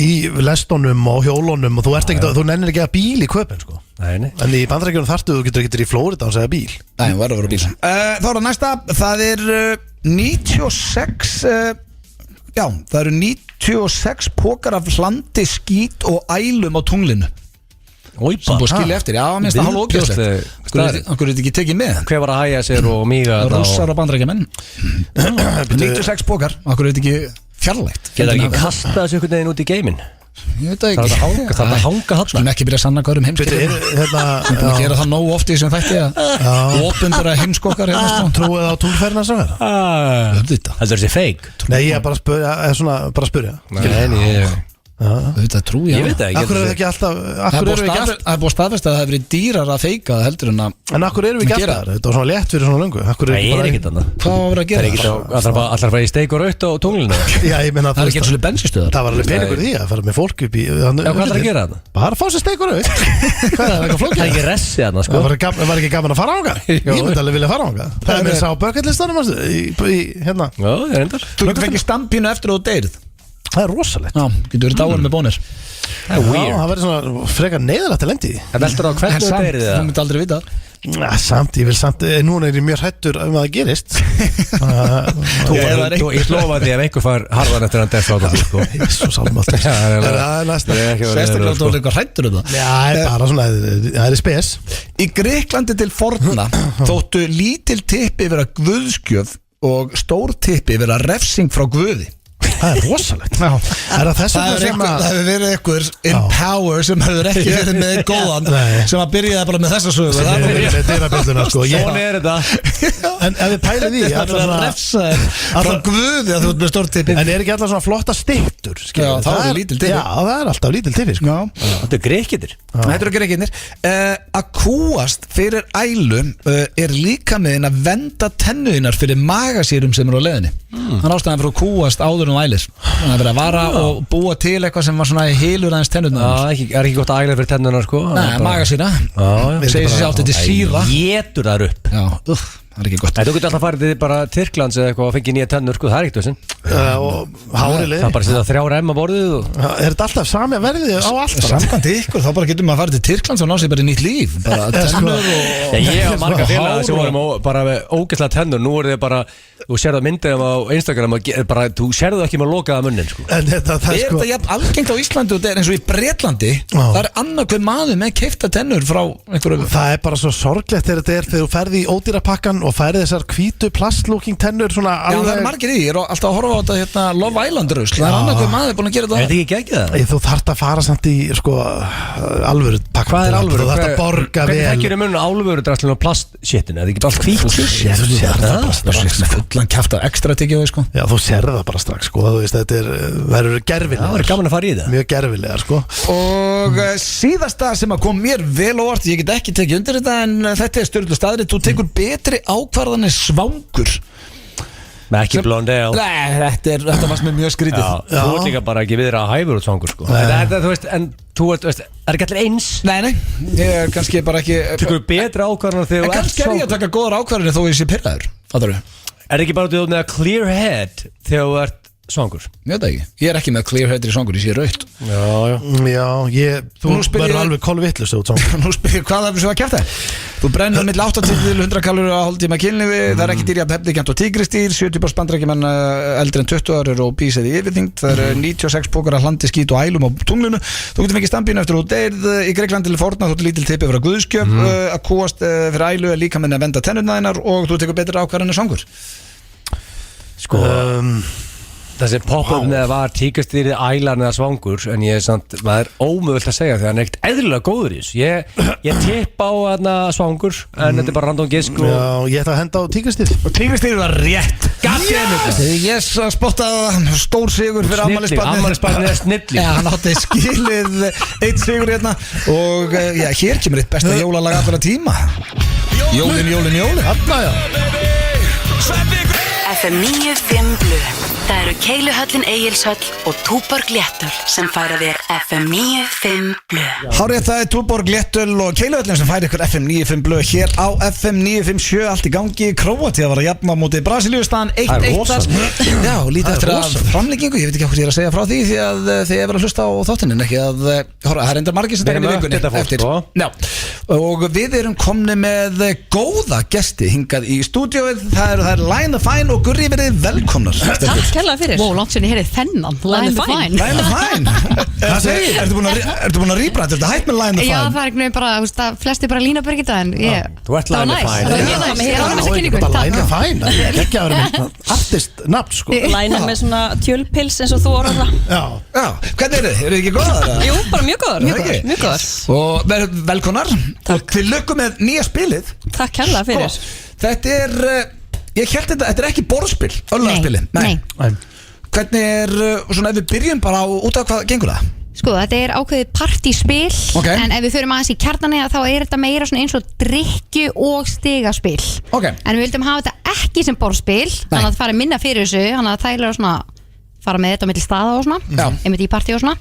í lestónum og hjólunum og þú nennir ekki að bíl í köpinn, sko. En í Bandaríkjunum þú getur ekki í Flórida og segja bíl. Nei, þú verður að vera bíl. Þá er það næsta, það er 96 Já, það eru 96 pokar af hlandi, skít og ælum á tunglinu sem búið að skilja eftir. Já, minnst það hálf ógeðslegt. Akkur er þetta ekki tekið með? Hver var að hæja sér og míga Rússar og Bandaríkjamenn. 96 pokar, akkur er þetta ekki fjarlægt? Geta ekki kasta þessu einhvern veginn út í geiminn? Ég veit ekki. Það er að hanga hann. Skulum ekki byrja að sanna hvað heimskokar. Við búum að gera það nógu oft í þessum þætti að opinbera heimskokar. Trúið á tunglferðina sem er? Það er þessi feik. Nei, ég er bara að spyrja. Þetta trú ég. Ég veit það ekki. Akkur er ekki alltaf Það er búið staðfest að það hefur verið dýrar að feika það heldur en að En akkur erum við ekki alltaf? Þetta var svona létt fyrir svona löngu. Nei, ég er ekkert annað. Hvað var að vera að gera? Allar að fara í steik og raut á tunglinu. Já, ég meina það er ekki eins og bensinstöðar. Það var alveg peningur því að fara með fólk upp í Já, hvað er að gera það? Bara fá sér steik og raut. Hvað er það flókið? Það er ekki ressi þarna, sko. Var ekki gaman að fara ánga? Ég myndi alveg vilja fara ánga. Það er mér sá bucketlistanum hérna. Já, ég reyndar. Þú getur fengið stampínu eftir að þú deyrið. Það er rosalegt. Já, getur verið dáin með bónir. Það er weird. Það verður svona frekar neyðalegt að lendi í. Það veldur á hvernig þú deyrið það. Þú myndi aldrei vita. Ég vil samt, núna er ég mjög hrættur að það gerist. Ég lofa því ef einhver fær harðan eftir hann death frá það, sko. Jesus almáttur. Sérstaklega þú er eitthvað hrættur um það. Já, bara svona, það er spes. Í Grikklandi til forna þóttu lítil tippi vera guðskjöf og stór tippi vera refsing frá guði. Það er rosalegt. Er það þess að það hefur verið einhver in power sem hefur ekki verið með góðan sem að byrjaði bara með þessa sögu. Það er með dyrabjölduna, sko. Svona er þetta. En ef við pælið í það er að refsa frá guði að þú ert með stórt tippi. En er ekki alltaf svona flotta styktur? Já, þá er það lítil tippi. Já, það er alltaf lítil tippi, sko. Þetta er greikitir. Þetta eru greikitir. Að kúast fyrir ælu er líka með að venda tennuðinar fyrir magasýrum sem eru á leiðinni. Þannig ástæðan fyrir að kúast áður um ælis. Það er verið að vara og búa til eitthvað sem var svona heilur aðeins tennurnar. Það er ekki gott að æla fyrir tennurnar, sko. Nei, magasýra. Segir sér sjálft, þetta er síra. Étur þar upp. Já, það er ekki gott. Þú getur alltaf farið til bara Tyrklands eða eitthvað og fengið nýja tennur, sko, það er ekkert þessin. Og hárið það bara setja 3 M á borðið Er þetta alltaf sami verðið á allt? Samkvæmt ykkur, þá bara getum maður að fara til Tyrklands og ná sér bara nýtt líf. Bara tennur og ég hef marga félaga sem vorum bara með ógeðslega tennur. Nú er þið bara, þú sér það myndið á Instagram, þú sér það ekki með lokaða munnin, sko. Þetta jafn algengt á Íslandi og þetta er eins og í Bretlandi. Það er annað hver maður með keypta tennur frá einhverjum. Það er bara svo sorglegt þegar þú ferði í ódýrapakkan og færði þessar hvítu plastlooking tennur svona alveg. Já, það er margir í, ég er alltaf að horfa á þetta Love Island rusl. Það er annað hver maður búin að gera það. Er þetta ekki geggjað það? Þú þarft að fara samt í, sko, alvöru pakkan. Hvað er alvöru? Þú þarft að borga vel. Hvernig þekkir munum alvöru drastlun og plastshittinu? Er það ekki allt hvítt? Það er fullan kjaft af ekstra tyggjói, sko. Já, þú sér það bara strax, sko. Þú veist, þetta verður gerfilegar. Það er gaman að fara í það. Mjög gerfilegar, sko. Og síðasta sem að kom mér vel á óvart, ég get ekki tekið undir þetta, en þetta er sturlu staðrið, þú tekur betri ákvarðanir svangur. Með ekki Blondale. Nei, þetta varst með mjög skrítið. Þú ert líka bara ekki viðra að hæfur út svangur, sko. Þú veist, en þú veist, er ekki allir eins? Nei, ég er kannski bara ekki. Tekur betri ákvarðanir þegar þú ert svangur? En kannski er ég að taka góðar ákvarðanir þó ég sé pirraður, fattar þú? Er ekki bara þú með að clear head þegar þú ert svangur? Ég veit það ekki, ég er ekki með clear header í svangur, ég sé raut. Já, þú verður alveg kolvittlust Nú spyr ég hvað það er sem að kæfta. Þú brennur milli 80-100 kalórir á hálftíma kynlífi, það er ekki dýrja peptikent og tígristýr, 70% bandarækjumenn eldri en 20 ára og bísið í yfirþyngd, það eru 96 pókar af hlandi, skít og ælum á tunglinu. Þú getur fengið stambínu eftir þú deyrð í Greiklandi til forna, þú ert lítil tippi fyrir að guðskjöf, að kúast fyrir ælu er líka minni að venda tennurna þínar og þú tekur betur ákvarðanir svangur. Sko það sem pop-up með var tíkastýrið, ælan eða svangur, en ég er samt, það er ómögulegt að segja þegar hann er ekkert eðlilega góður í þessu. Ég tippa á svangur, en þetta er bara random gisk. Já, ég ætla að henda á tígristýr. Og tígristýrið var rétt. Ég spottaði stór sigur fyrir afmælisbarnið. Afmælisbarnið er snilli. Já, hann átti skilið 1 sigur hérna og já, hér kemur eitt besta jólalag allra tíma. Jólin. Þarna, já. FM 95 Blu. Það eru Keiluhöllin Egilshöll og Túborg Léttöl sem færa þér FM 95 Blu. Hárið, það er Túborg Léttöl og Keiluhöllin sem færa ykkur FM 95 Blu hér á FM 957, allt í gangi. Króatía var að jafna á móti Brasilíu, staðan 1-1. Já, lítið eftir að framlengingu, ég veit ekki hvað ég er að segja frá því því að þið er verið að hlusta á þáttinn, ekki að það er enda margir sem tekinn í vikunni eftir. Já, og við erum komni með góða gesti hingað í stúdíóið. Það er Line the Fine og Gurri, verið velkomnar. Takk kærlega fyrir. Wow, langt sem ég heyrið þennan Line the Fine. Line the Fine. Það segir, ertu búin að rýbræta, ertu hætt með Line the Fine? Já, það er einhvern veginn bara, þú veist, að flesti bara lína byrgita en ég... Þú ert Line the Fine. Það var mjög næst, ég er alveg þessi kynningu. Bara Line the Fine, ekki að vera með artist nafn, sko. Læna með svona tjölpils eins og þú orðar það. Já, hvernig eru þið? Eru þið ekki góðar? Jú, bara mjög góðar, mjög góðar. Og velkonar. Og til lukku með nýja spilið. Takk kærlega fyrir. Þetta er, ég held þetta er ekki borðspil, örlagaspili. Nei. Hvernig er, svona ef við byrjum bara á út af hvað gengur það? Sko, þetta er ákveðið partíspil, en ef við förum aðeins í kjarnanlega þá er þetta meira svona eins og drykkju og stigaspil. En við vildum hafa þetta ekki sem borðspil, þannig að það fara minna fyrir þessu, þannig að það er svona fara með þetta á milli staða og svona, einmitt í partí og svona.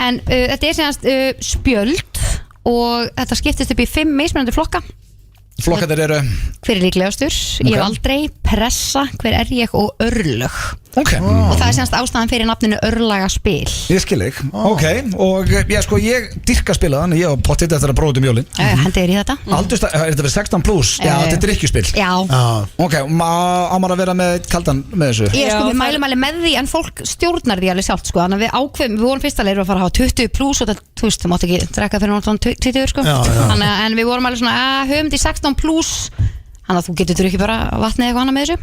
En þetta er semast spjöld og þetta skiptist upp í 5 mismunandi flokka. Flokkarnir eru? Hver er líklegastur, ég hef aldrei, pressa, hver er ég og örlög. Og það er semst ástæðan fyrir nafninu örlagaspil. Ég skil ekki, og sko ég dyrka spila þannig, ég hef pottitt eftir að prófa um jólin. Hendið er í þetta. Aldursta, er þetta verið 16+? Já, þetta er drykkjuspil. Já. Ok, á maður að vera með kaldan með þessu? Ég sko, við mælum alveg með því, en fólk stjórnar því alveg sjálft, sko. Þannig að við ákveðum, við vorum fyrst að leira að fara að hafa 20+ og það, þú veist, þú mátt ekki drekka fyrir náttúrulega 20, sko. Þannig en við vorum alveg svona, höfum því 16+. Þannig að þú getur drukkið bara vatnið eitthvað annað með þessu.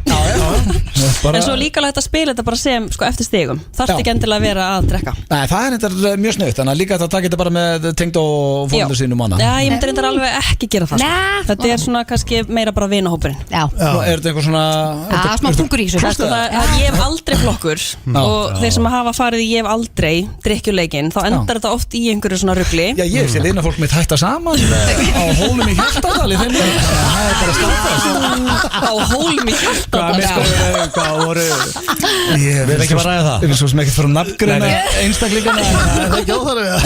En svo líka hægt að spila þetta bara sem sko, eftir stigum. Þarf ekki endilega að vera að drekka. Nei, það er þetta mjög snögt. Þannig að líka þetta takir þetta bara með tengd og fólkur sínum manna. Já, ég myndi reyndar alveg ekki gera það. Þetta er svona kannski meira bara vinahópurinn. Já. Er þetta eitthvað svona... Já, smá pungur í þessu. Ég hef aldrei flokkur og þeir sem hafa farið ég hef aldrei drikkjuleikinn, þá endar þetta oft í einhverju svona rugli. Já, ég sé lina fólk mitt hætta saman á hólum í Hjaltadal í þeim leik. Það er bara staðfest. Á hólum í Hjaltadal. Hvað voru... Við erum ekki að ræða það. Við erum svo sem ekkert fyrir að nafngreina einstaklingana.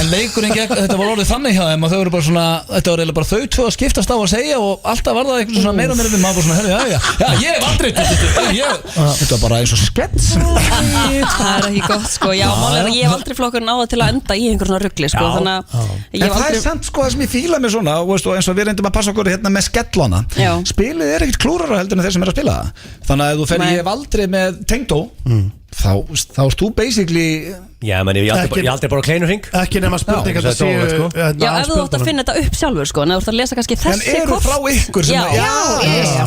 En leikurinn gekk, þetta var orðið þannig hjá þeim að þau eru bara svona, þetta var eiginlega bara þau tvö að skiptast á að segja og alltaf var það eitthvað svona meira og meira við maður bara svona, herru, já, ég hef aldrei þetta var bara eins og skets. Það er ekki gott, sko. Já, mál er að ég hef aldrei flokkurinn á það til að enda í einhver svona rugli, sko. En það er samt, sko, það sem ég fíla með svona og eins og við reyndum að passa okkur hérna með skellana. Spilið er ekkert klúrara heldur en þeir sem er að spila það. Þannig að ef þú fer ég hef aldrei með tengdó þá erst þú basically Já, menn ég aldrei bara kleinurring. Ekki nema spurning að það séu Já, ef þú ætti að finna þetta upp sjálfur, sko. En ef þú ætti að lesa kannski þessi kort. En eru frá ykkur sem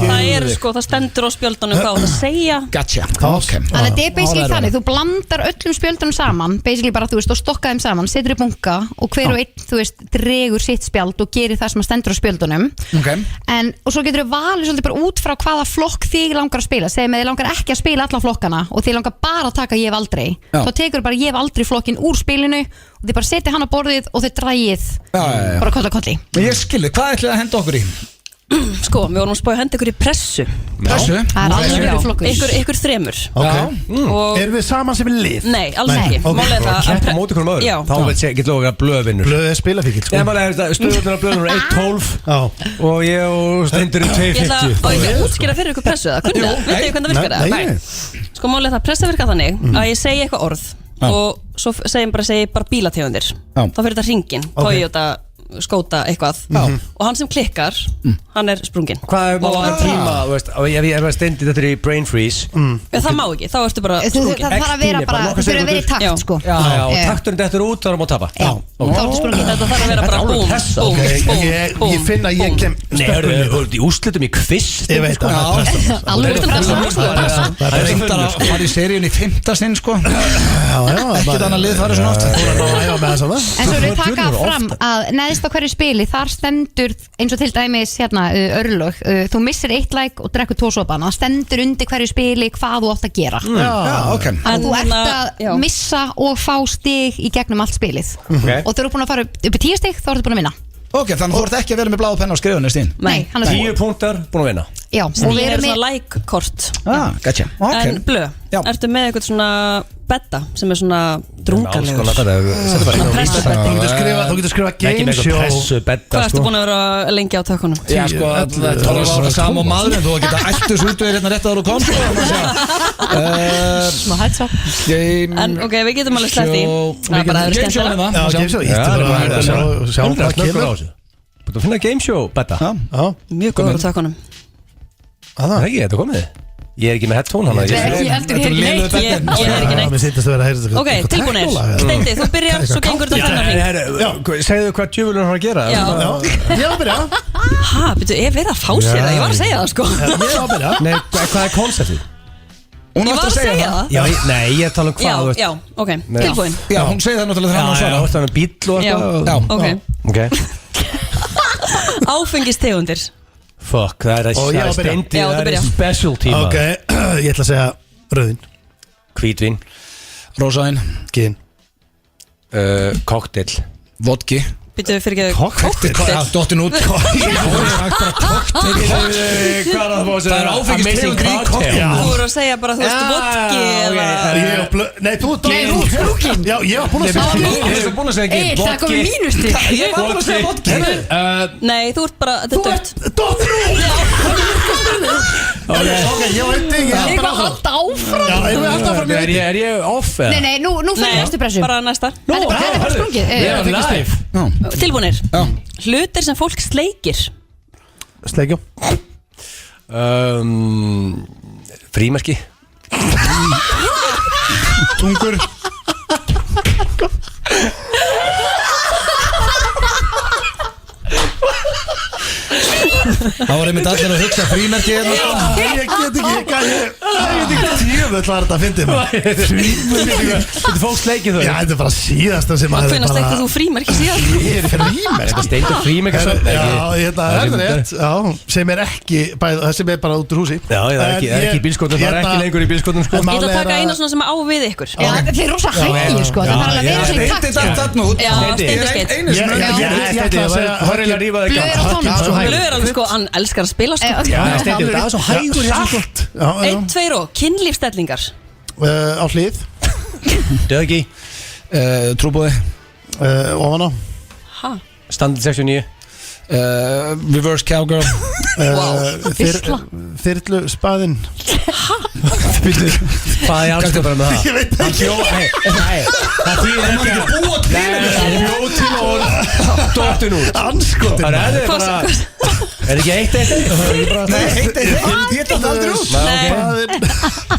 það er, sko, það stendur á spjöldunum hvað það segja. Gotcha. Þannig að þetta er basically þannig, þú blandar öllum spjöldunum saman, basically bara, þú veist, og stokka þeim saman, setur í bunka og hver og einn, þú veist, dregur sitt spjald og gerir það sem stendur á spjöldunum. Og svo getur þú valið svolítið bara út frá hvaða flokk þig langar að spila. Segjum að þið langar ekki að spila alla flokkana og þið langar bara að taka ég hef aldrei. Þá tekur bara ég hef aldrei flokkinn úr spilinu og þið bara setja hann á borðið og þið drægið bara koll á kolli. Ég skilði, hvað ætlið að henda okkur í? Sko, við vorum að spája að henda ykkur í pressu. Pressu? Það er alveg flokkur. Ykkur þremur. Erum við saman sem er lið? Nei, alls ekki. Málið er það Keppa móti hverjum öðrum. Þá getur lóka blöðvinnur. Blöð er spilafíkil, sko. Ég málega stöðunar á blöðunum 1.12 og ég og Steindur 2.50. Ég ætla að útskýra fyrir ykkur pressu það. Kunnið það? Vitið þið hvernig það virkar það? Sko málið það pressa virka þannig að ég segi eitthvað orð og svo segi bara bílategundir. Þá fyrir þetta hringin, Toyota, Skoda, eitthvað og hann sem klikkar, hann sprunginn. Hvað er mála tíma, þú veist, ef ég steindi þetta í brain freeze Það má ekki, þá ertu bara sprunginn. Það þarf að vera bara, þú fyrir að vera í takt sko. Já, og takturinn þetta út, þá erum við að tapa. Já, þá ertu sprunginn. Þetta þarf að vera bara búm. Ég finn að ég kem Nei, þú ert í úrslitum í quiz. Ég veit að Alveg Það er reyndar að fara í seríun í 5. sinn sko Ekki þannig að lið farið svona oft En svo eru taka fram að neðst á hverju spili þar stendur eins og til dæmis örlög þú missir 1 like og drekkur 2 sopa það stendur undir hverju spili hvað þú átt að gera en þú ert að missa og fá stig í gegnum allt spilið og þú eru búin að fara upp í 10 stig þá ertu búin að vinna Ok, þannig þú ert ekki að vera með bláa penna á skrifunni Stín Nei, hann er 10 punktar, búin að vinna Já, og við erum með like-kort Gotcha En Blö, ertu með eitthvað svona betta sem svona drungalegur Þú getur skrifa game show Hvað ertu búin að vera lengi á tökunum? Já, sko, það var sama maður en þú geta ættus út við hérna rétt að þú kom Smá hætsa En ok, við getum alveg slætt í Það er bara að vera skemmtilega Já, game show Sjá hvað kemur Þú finna game show, betta Mjög góður á tökunum Það er ekki, þetta komið Ég er ekki með headphone hana Ég er ekki neitt Ok, tilbúinir Steindi, þú byrjar, svo gengur þetta þennan Segðu hvað djúvulur hann að gera Já, ég var að byrja Hæ, betur, ég verið að fá sér það Ég var að segja það, sko Ég var að byrja Nei, hvað er konceptið? Ég var að segja það Já, nei, ég tala um hvað Já, ok, tilbúin Já, hún segir það náttúrulega þegar hann Já, það er bíll og eitthvað Áfengistegundir Fuck, það er steindi, það er specialty Ok, ég ætla að segja rauðin Hvítvín Rósavín Gin Cocktail Vodki Býtu fyrir ekki Cocktail Dottin út Cocktail Hvað er það að Það er áfengistegundir í cocktail Þú voru að segja bara, þú veist, vodki Nei, þú sprungin Já, ég var búin að segja Ég er búin að segja gin Það komið mínustig Ég var búin að segja vodki Nei, þú ert bara, þetta er dött Dottin Ok, ég var eitthvað Ég var alltaf áfram Já, ég var alltaf áfram Er ég off eða? Nei, nú fyrir næstu pressu Bara næsta Þetta er bara sprungið Ég er live Tilbúinir Hlutir sem fólk sleikir Sleikjum Frímerki Tungur Það var einmitt allir að hugsa frímerki Ég get ekki Tjöfull var þetta að fyndi mig Frímerki Þetta er fólk sleikið þau Já, þetta er bara síðasta sem að Hvenær sleiktir þú frímerki síðan? Ég er frímerki Þetta steindur frímerki Já, þetta er rétt Já, sem er ekki sem er bara út úr húsi Já, það er ekki í bílskotum Það er ekki lengur í bílskotum sko Ég ætla að taka eina svona sem á við ykkur Já, þetta er rosa hægir sko Það þarf alveg að vera sér í takt Já, Steindi skeitt Ég ætla að segja Hörrilega rífa þig Blöð er á tónum Blöð er alveg sko, hann elskar að spila sko Steindi, það er svo hægur Satt 1, 2 og kynlífstellingar Á hlið Dögi Trúbóði Ofan á Hæ? Standard 69 Reverse cowgirl Þyrlu spaðinn Hvað er alltaf bara með það? Ég veit ekki Það þýðir ekki að búa til Búa til og Dóttin út Anskotin Það er bara Er ekki eitt Nei, ég tótt aldrei út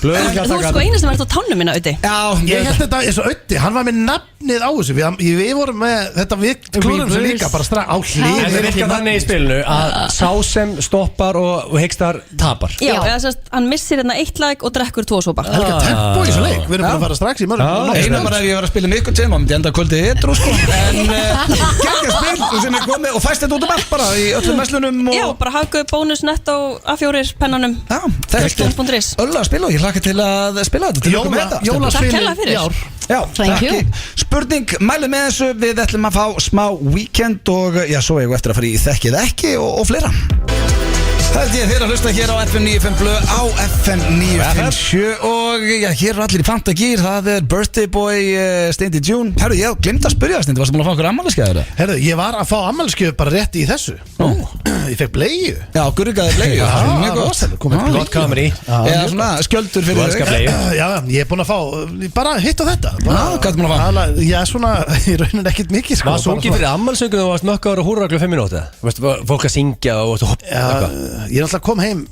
Blöð ekki að Þú ert sko eina sem ert á tánum minna, Öddi Já, Ég held þetta eins og Öddi, hann var með nafnið á þessu Við vorum með þetta við klúrum sem líka bara strax á hlið Það virkar þannig í spilinu að sá sem stoppar og hygstar tapar Já, eða sérst, hann missir hérna 1 like og drekkur 2 sopa Það er ekki að tempo í þessu leik, við erum bara að fara strax í mörgum Einu bara ef ég var að spila með ykkur tíma myndi enda kvöldið ytru sko En geggjað spil sem er komið og fæst þetta út um allt bara í öllum meslunum Já, bara hafgu bónus nett á A4 pennanum Já, þetta er öll að spila og ég hlakka til að spila þetta til að koma þetta Takk hella fyrir Já, takk Spurning, mælið með þessu við ætlum að fá smá weekend og já, svo ég eftir að fara í þekkið ekki og fleira Það held ég þeir að hlusta hér á FM 95 Blö á FM 957 og já, hér eru allir í Fantagýr, það er Birthday Boy Steindi June. Herru, ég glemt að spyrja það Steindi, varstu búin að fá okkur ammæliskeið? Herru, ég var að fá ammæliskeið bara rétt í þessu Ég fekk bleiu Já, gurrikaði bleiu Mjög gott Gott comedy Eða svona skjöldur Þú fyrir elskar þig bleiu Já, ég er búin að fá bara hitt á þetta hvað ertu búin að fá? Já, svona, í rauninni ekkert mikið sko, Var sungið fyrir ammálsöngur og varst mökkaður og húrra 5 minúti Fólk að syngja og Ég er alltaf kom heim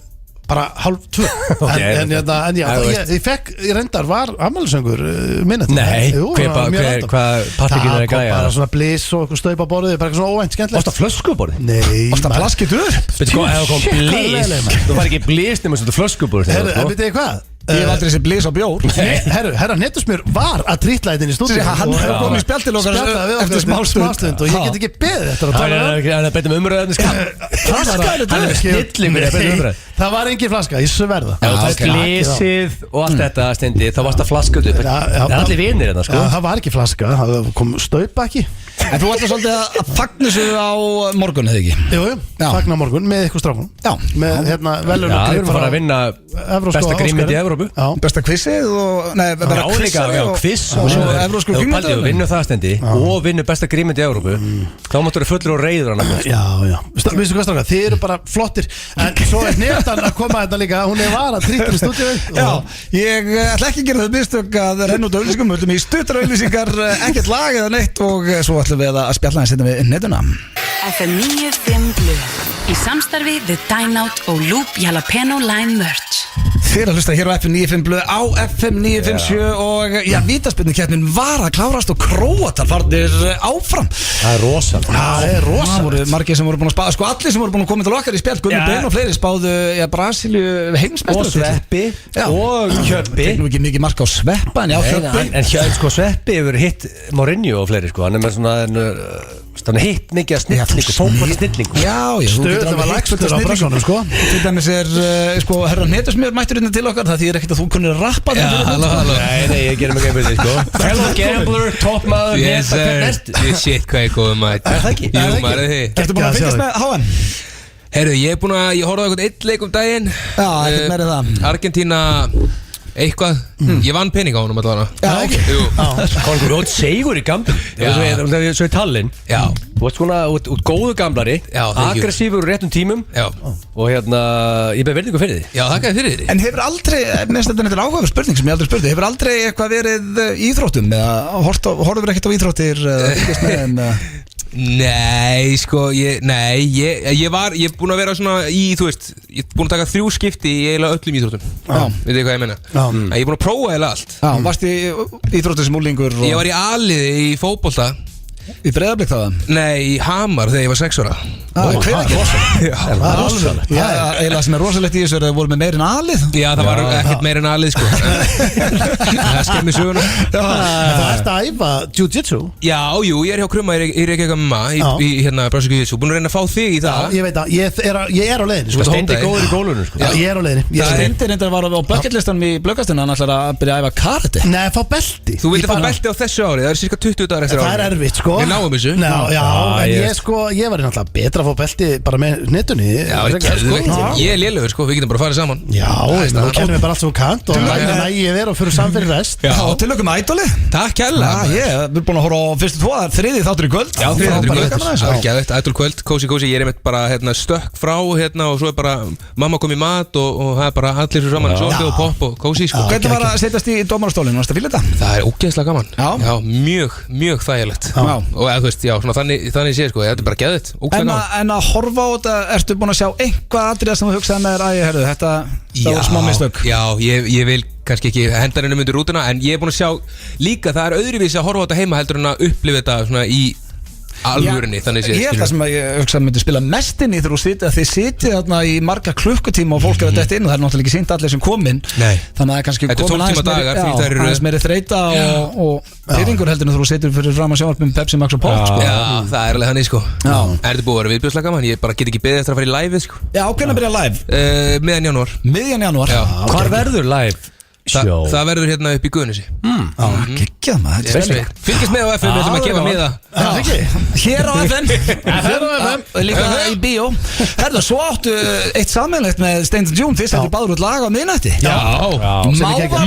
bara 1:30 en ég fekk í reyndar var ammælisöngur minnet Nei, hvað partikinn er að gæja bara svona bliss og eitthvað staup á borðið bara eitthvað svona óvænt skemmtilegt Varst það flöskuborði? Nei Varst það plaskitur? Veitu hvað, ef það kom bliss Þú var ekki bliss nema svona flöskuborði En veit ég hvað? Ég hef aldrei þessi blís á bjór Herra Netusmjör var að trýtla þetta inn í stúdíu Hann hefur komið í spjall til okkar eftir smástund og ég get ekki beðið eftir að tala Það er betur umröðan Flaska Það var engin flaska, ég sverða Blísið og allt þetta stendi Þá varst það flaskuð upp Það er allir vinir þetta sko Það var ekki flaska, það kom staupa ekki En þú ætlar svolítið að fagna þessu á morgun, eða ekki? Jú, fagna morgun með ykkur strákunum Já Með velun Já, við erum fara að vinna besta grímynd í Evrópu Besta quizið og Nei, bara quiz og svo evrósku grímynd Við vinnum það stendi og vinnum besta grímynd í Evrópu Þá máttu vera fullur og reyður hann Já Vistu hvað strákar, þið eru bara flottir En svo er Netan að koma þetta líka Hún er var að trýttur í stúdíu Já, ég ætla ekki að gera þau mistök að renna út á auðlýsingum Við ætlum í stuttar auðlýsingar, ekkert lag eða neitt og svo ætlum við að spjalla hans við netuna FM 95 Blu í samstarfi við Dine Out og Loop Jalapeno Lime Merch. Þið er að hlusta hér á FM 95 Blu á FM 957 og já, vítaspyrnukeppnin var að klárast og Króatar farnir áfram. Það er rosalega. Það voru margir sem voru búin að spá, sko allir sem voru búin að koma til okkar í spjall, Gunni Ben og fleiri spáðu Brasilíu heimsmeistara og Sveppi og Kjöppi. Fikk nú ekki mikið mark á Sveppa en já Kjöppi. En sko Sveppi hefur hitt Mourinho og fleiri sko, hann er með svona hitt mikið að snillingu, fókbalt snillingu. Já, stöðum var lægstur á brassanum sko. Til dæmis er sko herra Netusmjör mættur hérna til okkar, það þýðir ekkert að þú kunnir rappa þetta. Já, halló. Nei, ég gerum ekki einhverju sko. Fellow gambler, toppmaður, Ég shit hvað ég góðum að það ekki? Jú, maður er því. Ertu búin að fylgjast með HM? Herru, ég horfði á eitthvað einn leik daginn. Já, ekkert meira það. Argentína eitthvað, ég vann pening á honum allavega. Já, ok. Kongur, þú átt segur í gamble. Svo í Tallinn. Já. Þú átt svona, út góðu gamblari, aggressífur úr réttum tímum. Já. Og hérna, ég beð verðingu fyrir því. Já, þakka þér fyrir því. En hefur aldrei, minnst þetta er áhugaverð spurning sem ég aldrei spurði, hefur aldrei eitthvað verið íþróttum eða horfður ekkert á íþróttir fylgjast með en Nei, sko, ég er búin að vera svona í, þú veist, ég er búin að taka 3 skipti í eiginlega öllum íþróttum. Veit þið hvað ég meina? Ég er búin að prófa eiginlega allt. Já, varst í íþróttum sem úlingur? Ég var í A-liði í fótbolta. Í Breiðablik það? Nei, í Hamar þegar ég var 6 ára. Það er rosalegt. Eiginlega sem er rosalegt í þessu er að það voru með meirinn A-lið. Já, það var ekkert meirinn A-lið sko. Það skemmir söguna. Það ert að æfa jiu-jitsu? Já, jú, ég er hjá Krumma í Reykjavík MMA í hérna Brasilíu jiu-jitsu. Búin að reyna að fá þig í það. Ég veit að, ég er á leiðinni. Steindi er góður í gólunum sko. Já, ég er á leiðinni. Steindi reyndar var á bucketlistanum í Blöggastinu, hann ætlar að byrja að æfa karate. Nei, fá belti. Þú vildi fá belti á þessu ári, það er cirka 20 dagar eftir ári. Það er erfitt sko. Við náum þessu. Já, en ég var náttúrulega betra að fá belti bara með netunni. Já, ég er lélugur sko, við getum bara farið saman. Já, þú kennir mér bara allt sem þú kannt og nægir þér og fyrir samfyrir rest. Já, til okkur með Ædoli. Takk kærlega. Ég er búin að horfa á fyrstu 2, þriði þáttur í kvöld. Já, þriði þáttur í kvöld. Það er gæðveitt, Ædol kvöld, kósi, ég er einmitt bara stökk frá og svo er bara mamma kom í mat og það er bara allir svo saman, sjóti og popp og kósi sko. Hvernig var að setjast í dómarastólinn, varst að fíla þetta? Það er ógeðslega gaman. Já, mjög þægilegt. Og þú veist, já, svona þannig sé sko, þetta er bara geðveitt, ógeðslega gaman. En að horfa á þetta, ertu búin að sjá eitthvað atriða sem þú hugsaði með þér, herru, þetta var smá mistök? Já, ég vil kannski ekki henda henni undir rútuna, en ég er búin að sjá líka, það er öðruvísi að horfa á þetta heima heldur en að upplifa þetta svona í alvörinni, þannig sé ég held það sem að ég hugsa að myndi spila mest inn í þegar þið sitið þarna í marga klukkutíma og fólk er að detta inn og það er náttúrulega ekki sýnt allir sem komin þannig að það er kannski komin aðeins meiri þreita og pyrringur heldur en þú situr fyrir fram að sjónvarpum Pepsi Max og Pop sko. Já, það er alveg þannig sko. Er þetta búið að vera viðbjóðslega gaman? Ég bara get ekki beðið eftir að fara í live sko. Já, hvernig byrja live? Miðjan janúar. Hvar verður live? Það verður hérna upp í Guðnesi. Geggjað maður. Fylgist með á FM, við ætlum að gefa miða. Hér á FM líka í bíó. Herðu, svo áttu eitt sammeilegt með Steins & June. Fyrst ættu báður út lag á miðnætti.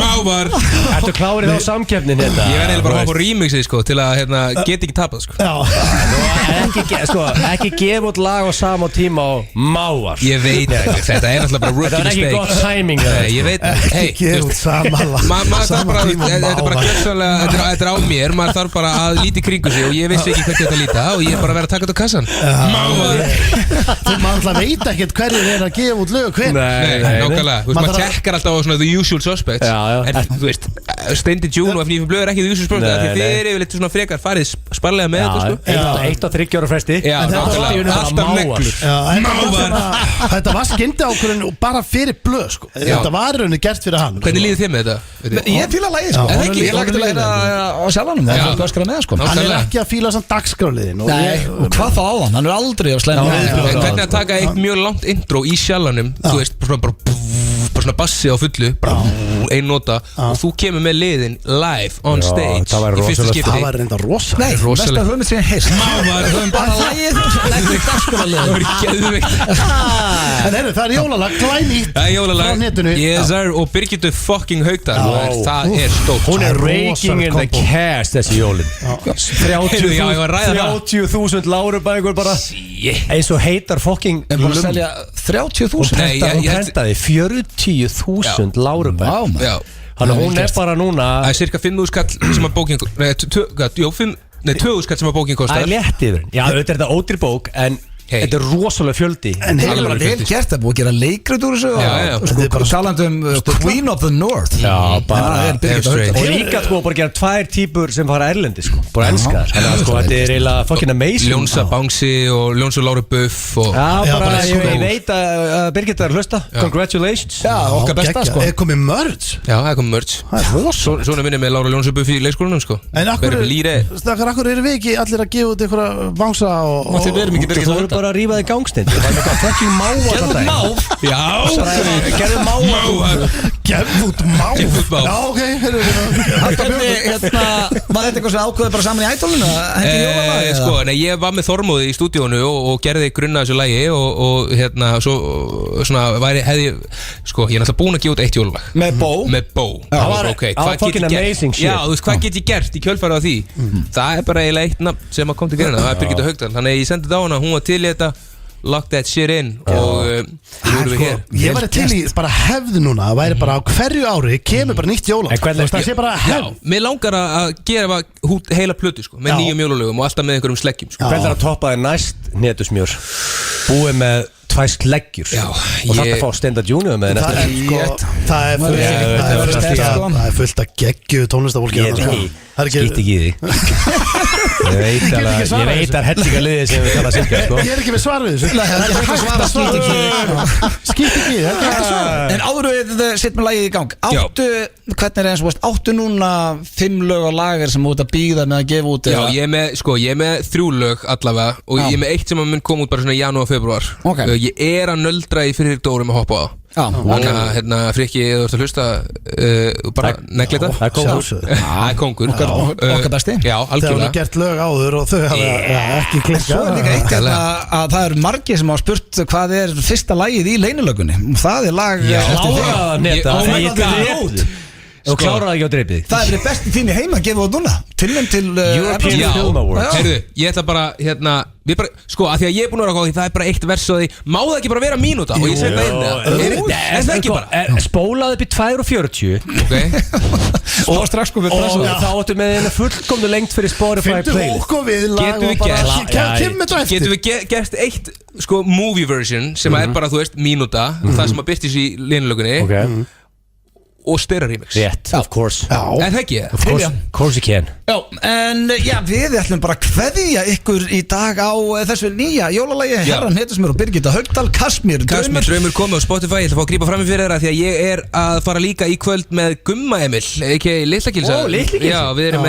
Mávar. Ertu klárið á samkeppnin hérna? Ég verði bara að hafa remixið sko til að geta ekki tapað sko. Ekki gefa út lag á sama tíma á Mávar. Ég veit ekki, þetta er alltaf bara rookie mistake. Þetta er ekki gott timing. Ég veit Ekki gefa út sama lag. Þetta er bara gjörsamlega, þetta er á mér. Maður þarf bara að líti kringu sig og ég vissi ekki hvernig þetta líta og ég er bara að vera að taka þetta á kassan. Þú maður alltaf veit ekkert hverjir að gefa út lög hver. Nei, nákvæmlega. Maður tekkar alltaf á svona the usual suspects. En þú veist, Steindi June og FNÍ blöð er ekki the usual suspects. Þið er yfirleitt svona frekar farið sparlega með þetta sko. 1 og 3 ára fresti. Já, nákvæmlega. Alltaf neglur. Þetta var skynda ákvörðin bara fyrir blöð sko. Þetta var rauninu gert fyrir hann. Hvernig líður þið með þetta? Ég fíla lagið sko. Ég lagði til að hérna á sjálfanum. Það er öskra með sko. Hann er ekki að fíla samt dagskráliðin. Nei, og hvað þá á hann? Hann er aldrei á slæmi. Hvernig að taka eitt mjög langt intro í sjálfanum. Þú veist, bara svona bassi á fullu, ein nota og þú kemur með liðin live on stage í fyrsta skipti. Það var reynda rosalega. Nei, mesta höfum sem ég heist. Mávar, höfum bara lagið leggur í dagskólalið. Það voru geðveikt. En heyrðu, það er jólalag, glænýtt frá netinu. Yes sir, og Birgittu fucking Haugdal. Það er stórt. Hún er raking in the cast þessi jólin. 30.000 lárubækur bara eins og heitar fucking En bara selja 30.000. Nei, hún prentaði 40.000 lárubækur. Þannig að hún er bara núna. Það er cirka 5.000 kall sem að bóking. Nei, 2.000 kall sem að bóking kostar. Það er létt yfir. Já, auðvitað er þetta ódýr bók en þetta er rosalega fjöldi. En hefur bara vel gert það, búið að gera leikrit úr þessu og sko talandi Queen of the North. Já, bara og líka sko bara gera 2 típur sem fara erlendi sko, bara enskar. Þannig að sko þetta er eiginlega fucking amazing. Ljónsa Bangsi og Ljónsa Lári Buff og já, bara ég veit að Birgitta er að hlusta. Congratulations. Já, okkar besta sko. Er komið merch? Já, það er komið merch. Svona minni með Lára Ljónsa Buff í leikskólanum sko. En akkur eru við ekki allir að gefa út einhverja bangsa og bara að rífa þig gangsnind. Það er eitthvað fucking máva. Gerðu máv. Já, gerðu máva. Gerðu út máv. Já, ok. Var þetta eitthvað sem ákveði bara saman í ædolinu? Sko, nei, ég var með Þormóði í stúdíónu og gerði grunna þessu lagi og hérna, svo svona hefði, sko, ég er náttúrulega búin að gefa út 1 jólalag. Með bó? Með bó. Ok, hvað get ég gert? Já, þú veist, hvað get ég gert í kjölfarið á því? Það er bara eiginlega eitt nafn sem að kom til grunna, það er Birgitta Haugdal. Þannig ég sendi þetta á hana, hún var til í þetta. Lock that shit in og nú erum við hér. Ég væri til í bara hefð núna. Það væri bara á hverju ári kemur bara nýtt jólag. Það sé bara hefð. Mér langar að gera heila plötu sko, með nýjum jólalögum og alltaf með einhverjum sleggjum sko. Hvernig er að toppa þér næst netusmjör? Búið með 2 sleggjur og þetta fá Steindi June með það er fullt að geggju tónlistafólki. Skýtt ekki í því. Ég veit að hellinga liðið sem við kalla Silkja sko. Ég er ekki með svar við þessu. Skýtt ekki í því. En áður við setjum lagið í gang. Hvernig er eins og áttu núna 5 lög á lager sem út að býða með að gefa út? Já, ég er með 3 lög allavega og ég er með 1 sem að mun koma út bara svona í janúar, februar. Ég er að nöldra í fyrir dórum að hoppa á. Þannig að hérna Frikki, þú ert að hlusta bara negli þetta. Það er kongur. Það er kongur. Okkar besti. Já, algjörlega. Þegar við gert lög áður og þau hafa ekki klikkað. Svo er líka eitt að það eru margir sem hafa spurt hvað er fyrsta lagið í leynilögunni. Það er lag og kláraði ekki á dreipið. Það er besti tími heima að gefa út núna. Tilnefnd til European Film Awards. Heyrðu, ég ætla bara hérna við bara, sko, að því að ég er búin að vera á því það er bara 1 vers og því, má það ekki bara vera mínúta og ég segi það inn er það ekki bara spólaði upp í 2:40 og strax komið og þá áttu með einu fullkomnu lengt fyrir Spotify playlist. Getum við gert 1 sko movie version sem er bara, þú veist, mínúta það sem að byrtist í línulögunni og styrra remix. Rétt, of course. Er það ekki? Of course you can. Já, en já, við ætlum bara að kveðja ykkur í dag á þessu nýja jólalagi. Herran Heitusmjör og Birgitta Haugdal, Kasmir Draumur komið á Spotify. Ég ætla að fá að grípa fram í fyrir þeirra því að ég er að fara líka í kvöld með Gumma Emil, ekki Litla Gilsa. Já, við erum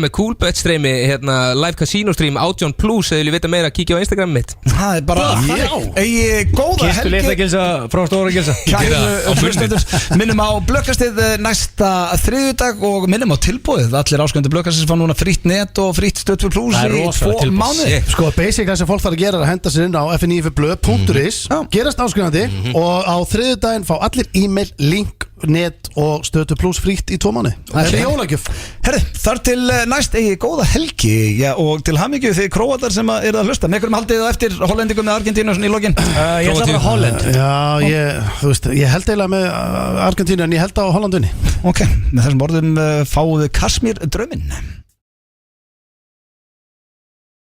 með Cool Bet streymi, hérna, live casino stream 18 plus, eða vilja vita meira, kíkja á Instagram mitt. Það er bara góða helgi. Kistu Litla Gilsa frá Stóra Gilsa. Minnum á blökkastið næsta þriðjudag og minnum á tilbúið. Allir áskrifendur blökkastið fá núna frítt net og frítt Stöð 2 Plus í 2 mánuði. Sko, basic það sem fólk þarf að gera er að henda sér inn á fnifblöð.is, gerast áskrifandi og á þriðjudaginn fá allir e-mail, link, net og Stöð 2 Plus frítt í 2 mánuði. Það er jólagjöf. Herri, þar til næst eigi góða helgi og til hamingju þið króatar sem eru að hlusta. Með hverjum haldið það eftir Hollendingum með Argentínu í lokin? Ég ætla bara Holland. Já, ég held eiginlega með Argentínu en ég held á Hollandunni. Ok, með þessum orðum fáum við Kasmír drauminn.